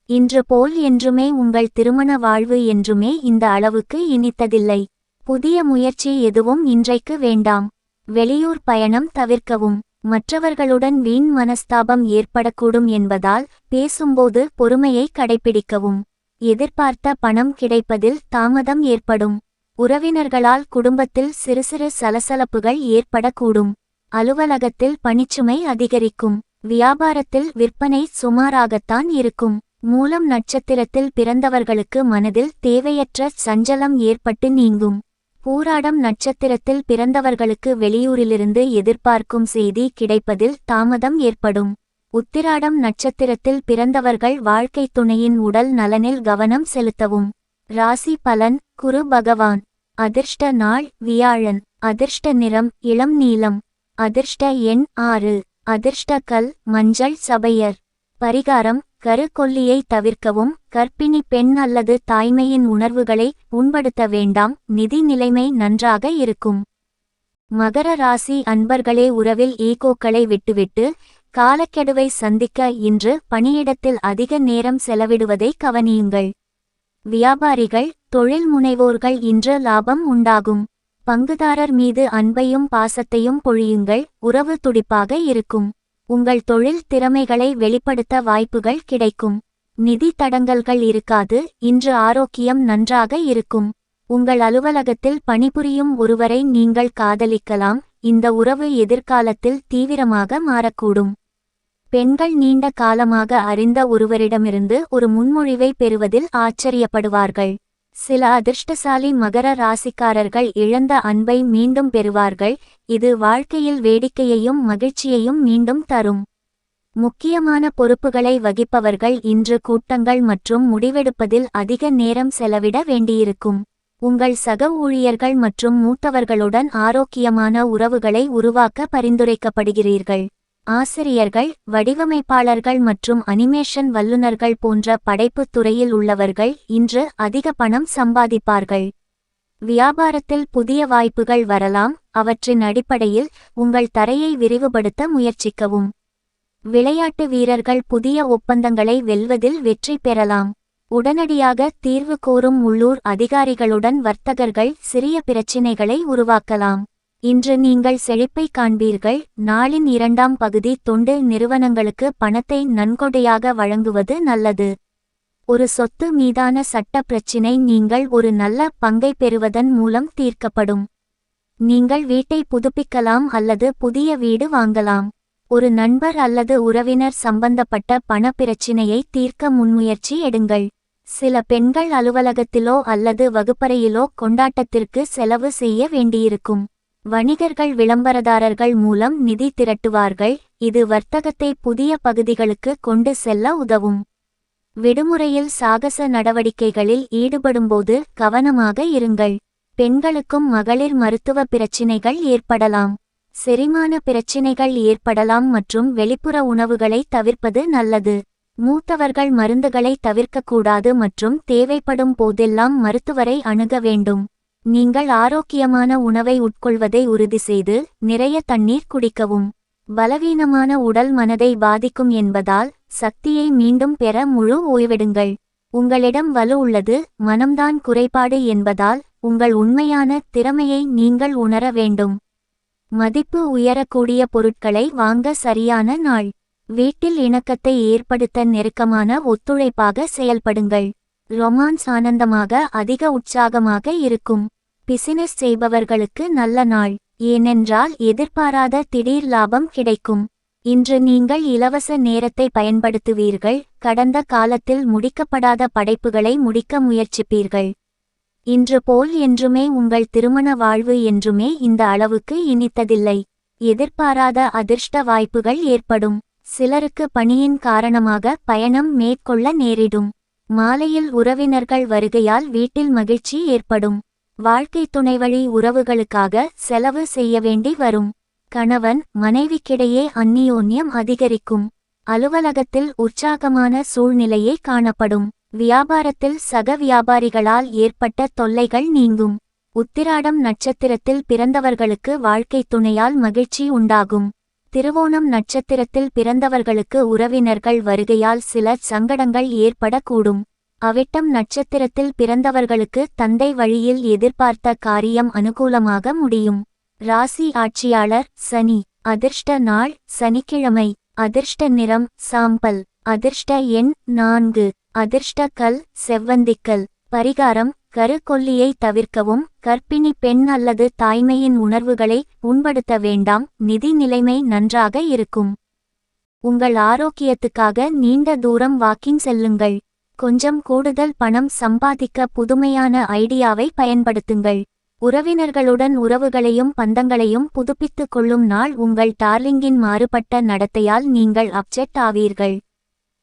இன்று போல் என்றுமே உங்கள் திருமண வாழ்வு என்றுமே இந்த அளவுக்கு இனித்ததில்லை. புதிய முயற்சி எதுவும் இன்றைக்கு வேண்டாம். வெளியூர் பயணம் தவிர்க்கவும். மற்றவர்களுடன் வீண் மனஸ்தாபம் ஏற்படக்கூடும் என்பதால் பேசும்போது பொறுமையை கடைபிடிக்கவும். எதிர்பார்த்த பணம் கிடைப்பதில் தாமதம் ஏற்படும். உறவினர்களால் குடும்பத்தில் சிறு சிறு சலசலப்புகள் ஏற்படக்கூடும். அலுவலகத்தில் பணிச்சுமை அதிகரிக்கும். வியாபாரத்தில் விற்பனை சுமாராகத்தான் இருக்கும். மூலம் நட்சத்திரத்தில் பிறந்தவர்களுக்கு மனதில் தேவையற்ற சஞ்சலம் ஏற்பட்டு நீங்கும். பூராடம் நட்சத்திரத்தில் பிறந்தவர்களுக்கு வெளியூரிலிருந்து எதிர்பார்க்கும் செய்தி கிடைப்பதில் தாமதம் ஏற்படும். உத்திராடம் நட்சத்திரத்தில் பிறந்தவர்கள் வாழ்க்கை துணையின் உடல் நலனில் கவனம் செலுத்தவும். ராசி பலன். குரு பகவான். அதிர்ஷ்ட நாள் வியாழன். அதிர்ஷ்ட நிறம் இளம் நீலம். அதிர்ஷ்ட எண் 6. அதிர்ஷ்ட கல் மஞ்சள் சபையர். பரிகாரம். கருக்கொல்லியை தவிர்க்கவும். கர்ப்பிணி பெண் அல்லது தாய்மையின் உணர்வுகளை புண்படுத்த வேண்டாம். நிதி நிலைமை நன்றாக இருக்கும். மகர ராசி அன்பர்களே, உறவில் ஈகோக்களை விட்டுவிட்டு காலக்கெடுவை சந்திக்க இன்று பணியிடத்தில் அதிக நேரம் செலவிடுவதை கவனியுங்கள். வியாபாரிகள் தொழில் முனைவோர்கள் இன்று லாபம் உண்டாகும். பங்குதாரர் மீது அன்பையும் பாசத்தையும் பொழியுங்கள். உறவு துடிப்பாக இருக்கும். உங்கள் தொழில் திறமைகளை வெளிப்படுத்த வாய்ப்புகள் கிடைக்கும். நிதி தடங்கல்கள் இருக்காது. இன்று ஆரோக்கியம் நன்றாக இருக்கும். உங்கள் அலுவலகத்தில் பணிபுரியும் ஒருவரை நீங்கள் காதலிக்கலாம். இந்த உறவு எதிர்காலத்தில் தீவிரமாக மாறக்கூடும். பெண்கள் நீண்ட காலமாக அறிந்த ஒருவரிடமிருந்து ஒரு முன்மொழிவை பெறுவதில் ஆச்சரியப்படுவார்கள். சில அதிர்ஷ்டசாலி மகர ராசிக்காரர்கள் இழந்த அன்பை மீண்டும் பெறுவார்கள். இது வாழ்க்கையில் வேடிக்கையையும் மகிழ்ச்சியையும் மீண்டும் தரும். முக்கியமான பொறுப்புகளை வகிப்பவர்கள் இன்று கூட்டங்கள் மற்றும் முடிவெடுப்பதில் அதிக நேரம் செலவிட வேண்டியிருக்கும். உங்கள் சக ஊழியர்கள் மற்றும் மூத்தவர்களுடன் ஆரோக்கியமான உறவுகளை உருவாக்க பரிந்துரைக்கப்படுகிறீர்கள். ஆசிரியர்கள், வடிவமைப்பாளர்கள் மற்றும் அனிமேஷன் வல்லுநர்கள் போன்ற படைப்புத் துறையில் உள்ளவர்கள் இன்று அதிக பணம் சம்பாதிப்பார்கள். வியாபாரத்தில் புதிய வாய்ப்புகள் வரலாம். அவற்றின் அடிப்படையில் உங்கள் தரையை விரிவுபடுத்த முயற்சிக்கவும். விளையாட்டு வீரர்கள் புதிய ஒப்பந்தங்களை வெல்வதில் வெற்றி பெறலாம். உடனடியாக தீர்வு கோரும் உள்ளூர் அதிகாரிகளுடன் வர்த்தகர்கள் சிறிய பிரச்சினைகளை உருவாக்கலாம். இன்று நீங்கள் செழிப்பை காண்பீர்கள். நாளின் 2ஆம் பகுதி தொண்டு நிறுவனங்களுக்கு பணத்தை நன்கொடையாக வழங்குவது நல்லது. ஒரு சொத்து மீதான சட்ட பிரச்சினை நீங்கள் ஒரு நல்ல பங்கை பெறுவதன் மூலம் தீர்க்கப்படும். நீங்கள் வீட்டை புதுப்பிக்கலாம் அல்லது புதிய வீடு வாங்கலாம். ஒரு நண்பர் அல்லது உறவினர் சம்பந்தப்பட்ட பண பிரச்சினையை தீர்க்க முன்முயற்சி எடுங்கள். சில பெண்கள் அலுவலகத்திலோ அல்லது வகுப்பறையிலோ கொண்டாட்டத்திற்கு செலவு செய்ய வேண்டியிருக்கும். வணிகர்கள் விளம்பரதாரர்கள் மூலம் நிதி திரட்டுவார்கள். இது வர்த்தகத்தை புதிய பகுதிகளுக்கு கொண்டு செல்ல உதவும். விடுமுறையில் சாகச நடவடிக்கைகளில் ஈடுபடும்போது கவனமாக இருங்கள். பெண்களுக்கும் மகளிர் மருத்துவ பிரச்சினைகள் ஏற்படலாம். செரிமான பிரச்சினைகள் ஏற்படலாம் மற்றும் வெளிப்புற உணவுகளை தவிர்ப்பது நல்லது. மூத்தவர்கள் மருந்துகளை தவிர்க்கக்கூடாது மற்றும் தேவைப்படும் போதெல்லாம் மருத்துவரை அணுக வேண்டும். நீங்கள் ஆரோக்கியமான உணவை உட்கொள்வதை உறுதி செய்து நிறைய தண்ணீர் குடிக்கவும். பலவீனமான உடல் மனதை பாதிக்கும் என்பதால் சக்தியை மீண்டும் பெற முழு ஓய்வெடுங்கள். உங்களிடம் வலு உள்ளது, மனம்தான் குறைபாடு என்பதால் உங்கள் உண்மையான திறமையை நீங்கள் உணர வேண்டும். மதிப்பு உயரக்கூடிய பொருட்களை வாங்க சரியான நாள். வீட்டில் இணக்கத்தை ஏற்படுத்த நெருக்கமான ஒத்துழைப்பாக செயல்படுங்கள். ரொமான்ஸ் ஆனந்தமாக அதிக உற்சாகமாக இருக்கும். பிசினஸ் செய்பவர்களுக்கு நல்ல நாள். ஏனென்றால் எதிர்பாராத திடீர் லாபம் கிடைக்கும். இன்று நீங்கள் இலவச நேரத்தை பயன்படுத்துவீர்கள். கடந்த காலத்தில் முடிக்கப்படாத படைப்புகளை முடிக்க முயற்சிப்பீர்கள். இன்று போல் என்றுமே உங்கள் திருமண வாழ்வு என்றுமே இந்த அளவுக்கு இனித்ததில்லை. எதிர்பாராத அதிர்ஷ்ட வாய்ப்புகள் ஏற்படும். சிலருக்கு பணியின் காரணமாக பயணம் மேற்கொள்ள நேரிடும். மாலையில் உறவினர்கள் வருகையால் வீட்டில் மகிழ்ச்சி ஏற்படும். வாழ்க்கை துணைவழி உறவுகளுக்காக செலவு செய்ய வேண்டி வரும். கணவன் மனைவிக்கிடையே அந்நியோன்யம் அதிகரிக்கும். அலுவலகத்தில் உற்சாகமான சூழ்நிலையே காணப்படும். வியாபாரத்தில் சக வியாபாரிகளால் ஏற்பட்ட தொல்லைகள் நீங்கும். உத்திராடம் நட்சத்திரத்தில் பிறந்தவர்களுக்கு வாழ்க்கை துணையால் மகிழ்ச்சி உண்டாகும். திருவோணம் நட்சத்திரத்தில் பிறந்தவர்களுக்கு உறவினர்கள் வருகையால் சில சங்கடங்கள் ஏற்படக்கூடும். அவிட்டம் நட்சத்திரத்தில் பிறந்தவர்களுக்கு தந்தை வழியில் எதிர்பார்த்த காரியம் அனுகூலமாக முடியும். ராசி ஆட்சியாளர் சனி. அதிர்ஷ்ட நாள் சனிக்கிழமை. அதிர்ஷ்ட நிறம் சாம்பல். அதிர்ஷ்ட எண் 4. அதிர்ஷ்ட கல் செவ்வந்திக்கல். பரிகாரம் கருக்கொல்லியை தவிர்க்கவும். கர்ப்பிணி பெண் அல்லது தாய்மையின் உணர்வுகளை புண்படுத்த வேண்டாம். நிதி நிலைமை நன்றாக இருக்கும். உங்கள் ஆரோக்கியத்துக்காக நீண்ட தூரம் வாக்கிங் செல்லுங்கள். கொஞ்சம் கூடுதல் பணம் சம்பாதிக்க புதுமையான ஐடியாவை பயன்படுத்துங்கள். உறவினர்களுடன் உறவுகளையும் பந்தங்களையும் புதுப்பித்துக் கொள்ளும் நாள். உங்கள் டார்லிங்கின் மாறுபட்ட நடத்தையால் நீங்கள் அப்செட் ஆவீர்கள்.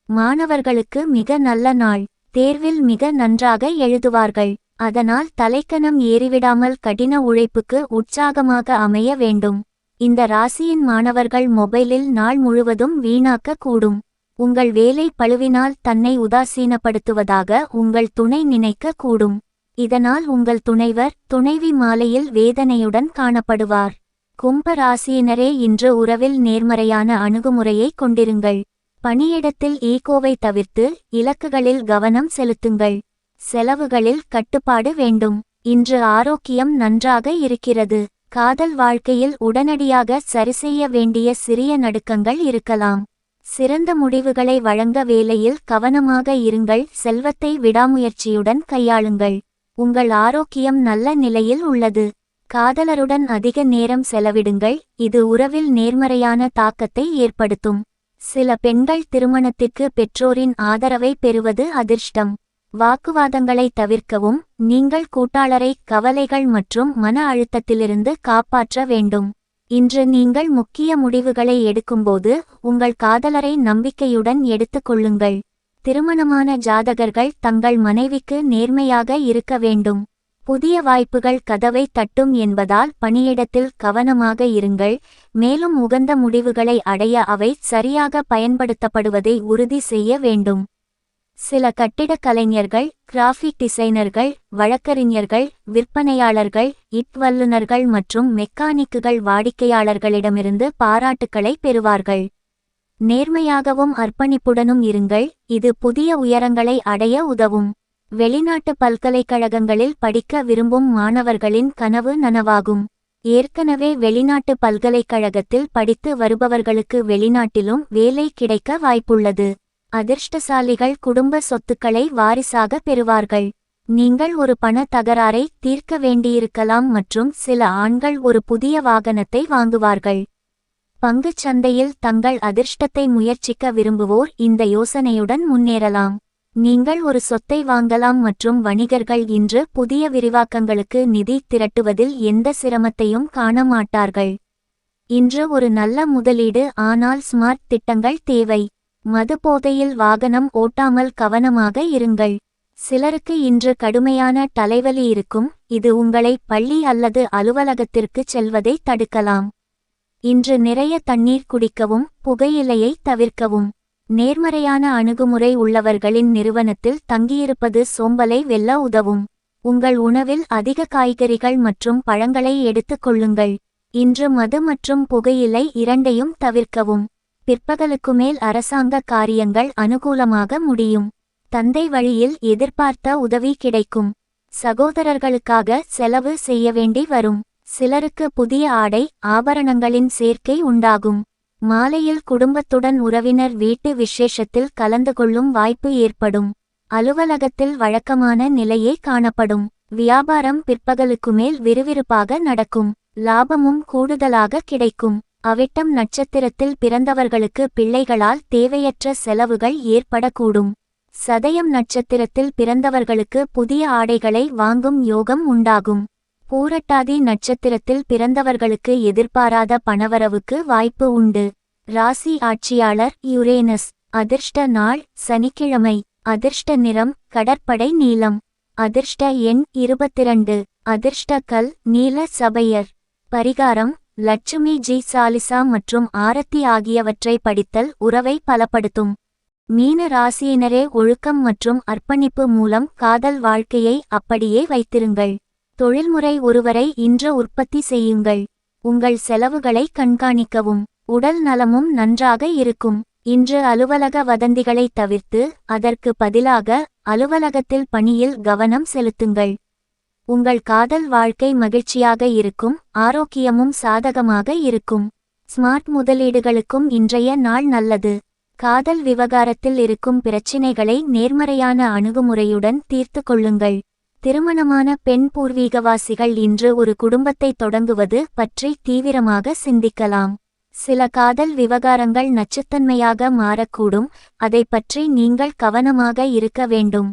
மாணவர்களுக்கு மிக நல்ல நாள். தேர்வில் மிக நன்றாக எழுதுவார்கள். அதனால் தலைக்கணம் ஏறிவிடாமல் கடின உழைப்புக்கு உற்சாகமாக அமைய வேண்டும். இந்த ராசியின் மாணவர்கள் மொபைலில் நாள் முழுவதும் வீணாக்க கூடும். உங்கள் வேலை பளுவினால் தன்னை உதாசீனப்படுத்துவதாக உங்கள் துணை நினைக்க கூடும். இதனால் உங்கள் துணைவர் துணைவி மாலையில் வேதனையுடன் காணப்படுவார். கும்ப ராசியினரே இன்று உறவில் நேர்மறையான அணுகுமுறையை கொண்டிருங்கள். பணியிடத்தில் ஈகோவை தவிர்த்து இலக்குகளில் கவனம் செலுத்துங்கள். செலவுகளில் கட்டுப்பாடு வேண்டும். இன்று ஆரோக்கியம் நன்றாக இருக்கிறது. காதல் வாழ்க்கையில் உடனடியாக சரிசெய்ய வேண்டிய சிறிய நடுக்கங்கள் இருக்கலாம். சிறந்த முடிவுகளை வழங்க வேலையில் கவனமாக இருங்கள். செல்வத்தை விடாமுயற்சியுடன் கையாளுங்கள். உங்கள் ஆரோக்கியம் நல்ல நிலையில் உள்ளது. காதலருடன் அதிக நேரம் செலவிடுங்கள். இது உறவில் நேர்மறையான தாக்கத்தை ஏற்படுத்தும். சில பெண்கள் திருமணத்திற்கு பெற்றோரின் ஆதரவை பெறுவது அதிர்ஷ்டம். வாக்குவாதங்களை தவிர்க்கவும். நீங்கள் கூட்டாளரை கவலைகள் மற்றும் மன அழுத்தத்திலிருந்து காப்பாற்ற வேண்டும். இன்று நீங்கள் முக்கிய முடிவுகளை எடுக்கும்போது உங்கள் காதலரை நம்பிக்கையுடன் எடுத்துக் கொள்ளுங்கள். திருமணமான ஜாதகர்கள் தங்கள் மனைவிக்கு நேர்மையாக இருக்க வேண்டும். புதிய வாய்ப்புகள் கதவை தட்டும் என்பதால் பணியிடத்தில் கவனமாக இருங்கள். மேலும் உகந்த முடிவுகளை அடைய அவை சரியாக பயன்படுத்தப்படுவதை உறுதி செய்ய வேண்டும். சில கட்டிடக் கலைஞர்கள், கிராஃபிக் டிசைனர்கள், வழக்கறிஞர்கள், விற்பனையாளர்கள், வல்லுநர்கள் மற்றும் மெக்கானிக்குகள் வாடிக்கையாளர்களிடமிருந்து பாராட்டுக்களை பெறுவார்கள். நேர்மையாகவும் அர்ப்பணிப்புடனும் இருங்கள். இது புதிய உயரங்களை அடைய உதவும். வெளிநாட்டு பல்கலைக்கழகங்களில் படிக்க விரும்பும் மாணவர்களின் கனவு நனவாகும். ஏற்கனவே வெளிநாட்டு பல்கலைக்கழகத்தில் படித்து வருபவர்களுக்கு வெளிநாட்டிலும் வேலை கிடைக்க வாய்ப்புள்ளது. அதிர்ஷ்டசாலிகள் குடும்ப சொத்துக்களை வாரிசாக பெறுவார்கள். நீங்கள் ஒரு பண தகராறை தீர்க்க வேண்டியிருக்கலாம் மற்றும் சில ஆண்கள் ஒரு புதிய வாகனத்தை வாங்குவார்கள். பங்குச் சந்தையில் தங்கள் அதிர்ஷ்டத்தை முயற்சிக்க விரும்புவோர் இந்த யோசனையுடன் முன்னேறலாம். நீங்கள் ஒரு சொத்தை வாங்கலாம் மற்றும் வணிகர்கள் இன்று புதிய விரிவாக்கங்களுக்கு நிதி திரட்டுவதில் எந்த சிரமத்தையும் காண மாட்டார்கள். இன்று ஒரு நல்ல முதலீடு, ஆனால் ஸ்மார்ட் திட்டங்கள் தேவை. மது போதையில் வாகனம் ஓட்டாமல் கவனமாக இருங்கள். சிலருக்கு இன்று கடுமையான தலைவலி இருக்கும். இது உங்களை பள்ளி அல்லது அலுவலகத்திற்கு செல்வதை தடுக்கலாம். இன்று நிறைய தண்ணீர் குடிக்கவும். புகையிலையை தவிர்க்கவும். நேர்மறையான அணுகுமுறை உள்ளவர்களின் நிறுவனத்தில் தங்கியிருப்பது சோம்பலை வெல்ல உதவும். உங்கள் உணவில் அதிக காய்கறிகள் மற்றும் பழங்களை எடுத்துக் கொள்ளுங்கள். இன்று மது மற்றும் புகையிலை இரண்டையும் தவிர்க்கவும். பிற்பகலுக்கு மேல் அரசாங்க காரியங்கள் அனுகூலமாக முடியும். தந்தை வழியில் எதிர்பார்த்த உதவி கிடைக்கும். சகோதரர்களுக்காக செலவு செய்ய வேண்டி வரும். சிலருக்கு புதிய ஆடை ஆபரணங்களின் சேர்க்கை உண்டாகும். மாலையில் குடும்பத்துடன் உறவினர் வீட்டு விசேஷத்தில் கலந்து கொள்ளும் வாய்ப்பு ஏற்படும். அலுவலகத்தில் வழக்கமான நிலையே காணப்படும். வியாபாரம் பிற்பகலுக்கு மேல் விறுவிறுப்பாக நடக்கும். லாபமும் கூடுதலாக கிடைக்கும். அவிட்டம் நட்சத்திரத்தில் பிறந்தவர்களுக்கு பிள்ளைகளால் தேவையற்ற செலவுகள் ஏற்படக்கூடும். சதயம் நட்சத்திரத்தில் பிறந்தவர்களுக்கு புதிய ஆடைகளை வாங்கும் யோகம் உண்டாகும். பூரட்டாதி நட்சத்திரத்தில் பிறந்தவர்களுக்கு எதிர்பாராத பணவரவுக்கு வாய்ப்பு உண்டு. ராசி ஆட்சியாளர் யுரேனஸ். அதிர்ஷ்ட நாள் சனிக்கிழமை. அதிர்ஷ்ட நிறம் கடற்படை நீலம். அதிர்ஷ்ட எண் 22. அதிர்ஷ்ட கல் நீல சபையர். பரிகாரம் லட்சுமி ஜி சாலிசா மற்றும் ஆரத்தி ஆகியவற்றை படித்தல் உறவை பலப்படுத்தும். மீன ராசியினரே ஒழுக்கம் மற்றும் அர்ப்பணிப்பு மூலம் காதல் வாழ்க்கையை அப்படியே வைத்திருங்கள். தொழில்முறை ஒருவரை இன்று உற்பத்தி செய்யுங்கள். உங்கள் செலவுகளை கண்காணிக்கவும். உடல் நலமும் நன்றாக இருக்கும். இன்று அலுவலக வதந்திகளை தவிர்த்து அதற்கு பதிலாக அலுவலகத்தில் பணியில் கவனம் செலுத்துங்கள். உங்கள் காதல் வாழ்க்கை மகிழ்ச்சியாக இருக்கும். ஆரோக்கியமும் சாதகமாக இருக்கும். ஸ்மார்ட் முதலீடுகளுக்கும் இன்றைய நாள் நல்லது. காதல் விவகாரத்தில் இருக்கும் பிரச்சினைகளை நேர்மறையான அணுகுமுறையுடன் தீர்த்து கொள்ளுங்கள். திருமணமான பெண் பூர்வீகவாசிகள் இன்று ஒரு குடும்பத்தை தொடங்குவது பற்றி தீவிரமாக சிந்திக்கலாம். சில காதல் விவகாரங்கள் நச்சுத்தன்மையாக மாறக்கூடும். அதை பற்றி நீங்கள் கவனமாக இருக்க வேண்டும்.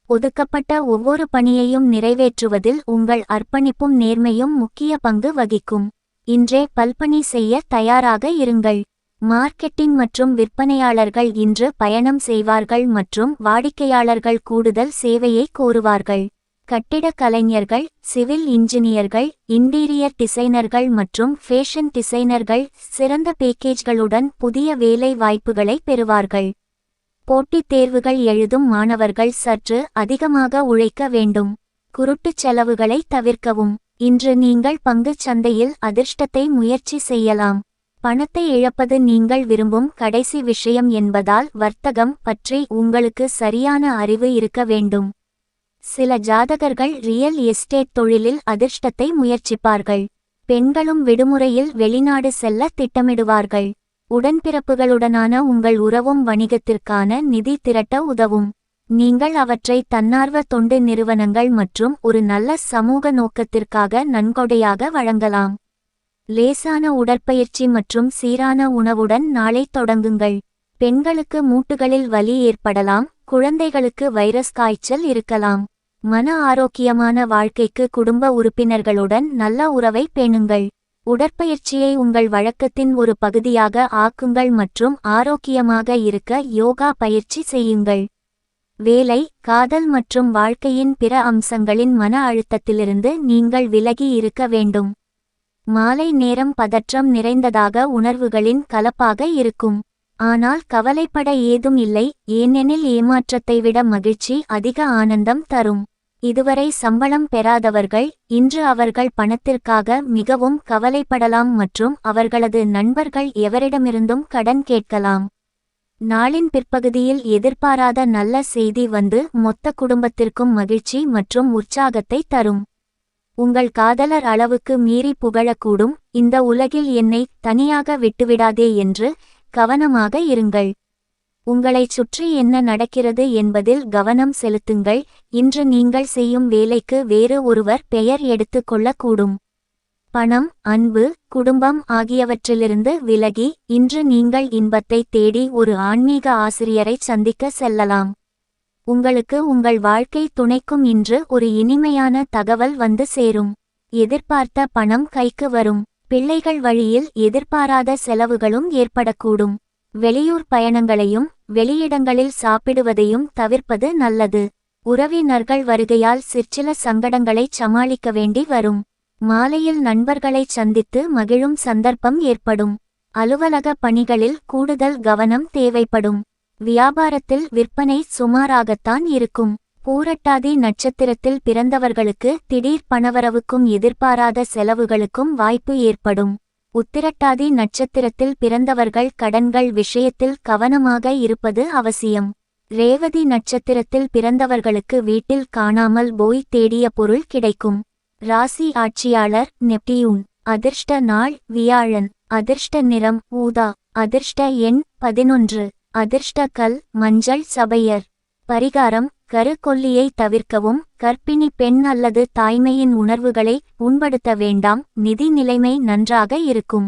ஒதுக்கப்பட்ட ஒவ்வொரு பணியையும் நிறைவேற்றுவதில் உங்கள் அர்ப்பணிப்பும் நேர்மையும் முக்கிய பங்கு வகிக்கும். இன்றே பல்பணி செய்ய தயாராக இருங்கள். மார்க்கெட்டிங் மற்றும் விற்பனையாளர்கள் இன்று பயணம் செய்வார்கள் மற்றும் வாடிக்கையாளர்கள் கூடுதல் சேவையை கோருவார்கள். கட்டிடக் கலைஞர்கள், சிவில் இன்ஜினியர்கள், இன்டீரியர் டிசைனர்கள் மற்றும் ஃபேஷன் டிசைனர்கள் சிறந்த பேக்கேஜ்களுடன் புதிய வேலை வாய்ப்புகளை பெறுவார்கள். போட்டித் தேர்வுகள் எழுதும் மாணவர்கள் சற்று அதிகமாக உழைக்க வேண்டும். குருட்டுச் செலவுகளை தவிர்க்கவும். இன்று நீங்கள் பங்குச் சந்தையில் அதிர்ஷ்டத்தை முயற்சி செய்யலாம். பணத்தை இழப்பது நீங்கள் விரும்பும் கடைசி விஷயம் என்பதால் வர்த்தகம் பற்றி உங்களுக்கு சரியான அறிவு இருக்க வேண்டும். சில ஜாதகர்கள் ரியல் எஸ்டேட் தொழிலில் அதிர்ஷ்டத்தை முயற்சிப்பார்கள். பெண்களும் விடுமுறையில் வெளிநாடு செல்ல திட்டமிடுவார்கள். உடன்பிறப்புகளுடனான உங்கள் உறவும் வணிகத்திற்கான நிதி திரட்ட உதவும். நீங்கள் அவற்றை தன்னார்வ தொண்டு நிறுவனங்கள் மற்றும் ஒரு நல்ல சமூக நோக்கத்திற்காக நன்கொடையாக வழங்கலாம். லேசான உடற்பயிற்சி மற்றும் சீரான உணவுடன் நாளை தொடங்குங்கள். பெண்களுக்கு மூட்டுகளில் வலி ஏற்படலாம். குழந்தைகளுக்கு வைரஸ் காய்ச்சல் இருக்கலாம். மன ஆரோக்கியமான வாழ்க்கைக்கு குடும்ப உறுப்பினர்களுடன் நல்ல உறவை பேணுங்கள். உடற்பயிற்சியை உங்கள் வழக்கத்தின் ஒரு பகுதியாக ஆக்குங்கள் மற்றும் ஆரோக்கியமாக இருக்க யோகா பயிற்சி செய்யுங்கள். வேலை, காதல் மற்றும் வாழ்க்கையின் பிற அம்சங்களின் மன அழுத்தத்திலிருந்து நீங்கள் விலகி இருக்க வேண்டும். மாலை நேரம் பதற்றம் நிறைந்ததாக உணர்வுகளின் கலப்பாக இருக்கும். ஆனால் கவலைப்பட ஏதும் இல்லை, ஏனெனில் ஏமாற்றத்தை விட மகிழ்ச்சி அதிக ஆனந்தம் தரும். இதுவரை சம்பளம் பெறாதவர்கள் இன்று அவர்கள் பணத்திற்காக மிகவும் கவலைப்படலாம் மற்றும் அவர்களது நண்பர்கள் எவரிடமிருந்தும் கடன் கேட்கலாம். நாளின் பிற்பகுதியில் எதிர்பாராத நல்ல செய்தி வந்து மொத்த குடும்பத்திற்கும் மகிழ்ச்சி மற்றும் உற்சாகத்தை தரும். உங்கள் காதலர் அளவுக்கு மீறி புகழக்கூடும். இந்த உலகில் என்னை தனியாக விட்டுவிடாதே என்று கவனமாக இருங்கள். உங்களைச் சுற்றி என்ன நடக்கிறது என்பதில் கவனம் செலுத்துங்கள். இன்று நீங்கள் செய்யும் வேலைக்கு வேறு ஒருவர் பெயர் எடுத்துக் கொள்ளக்கூடும். பணம், அன்பு, குடும்பம் ஆகியவற்றிலிருந்து விலகி இன்று நீங்கள் இன்பத்தை தேடி ஒரு ஆன்மீக ஆசிரியரை சந்திக்க செல்லலாம். உங்களுக்கு உங்கள் வாழ்க்கை துணைக்கும் இன்று ஒரு இனிமையான தகவல் வந்து சேரும். எதிர்பார்த்த பணம் கைக்கு வரும். பிள்ளைகள் வழியில் எதிர்பாராத செலவுகளும் ஏற்படக்கூடும். வெளியூர் பயணங்களையும் வெளியிடங்களில் சாப்பிடுவதையும் தவிர்ப்பது நல்லது. உறவினர்கள் வருகையால் சிற்சில சங்கடங்களை சமாளிக்க வேண்டி வரும். மாலையில் நண்பர்களை சந்தித்து மகிழும் சந்தர்ப்பம் ஏற்படும். அலுவலக பணிகளில் கூடுதல் கவனம் தேவைப்படும். வியாபாரத்தில் விற்பனை சுமாராகத்தான் இருக்கும். பூரட்டாதி நட்சத்திரத்தில் பிறந்தவர்களுக்கு திடீர் பணவரவுக்கும் எதிர்பாராத செலவுகளுக்கும் வாய்ப்பு ஏற்படும். உத்திரட்டாதி நட்சத்திரத்தில் பிறந்தவர்கள் கடன்கள் விஷயத்தில் கவனமாக இருப்பது அவசியம். ரேவதி நட்சத்திரத்தில் பிறந்தவர்களுக்கு வீட்டில் காணாமல் போய் தேடிய பொருள் கிடைக்கும். ராசி ஆட்சியாளர் நெப்டியூன். அதிர்ஷ்ட நாள் வியாழன். அதிர்ஷ்ட நிறம் ஊதா. அதிர்ஷ்ட எண் 11. அதிர்ஷ்ட கல் மஞ்சள் சபையர். பரிகாரம்: கருக்கொல்லியை தவிர்க்கவும். கர்ப்பிணி பெண் அல்லது தாய்மையின் உணர்வுகளை புண்படுத்த வேண்டாம். நிதி நிலைமை நன்றாக இருக்கும்.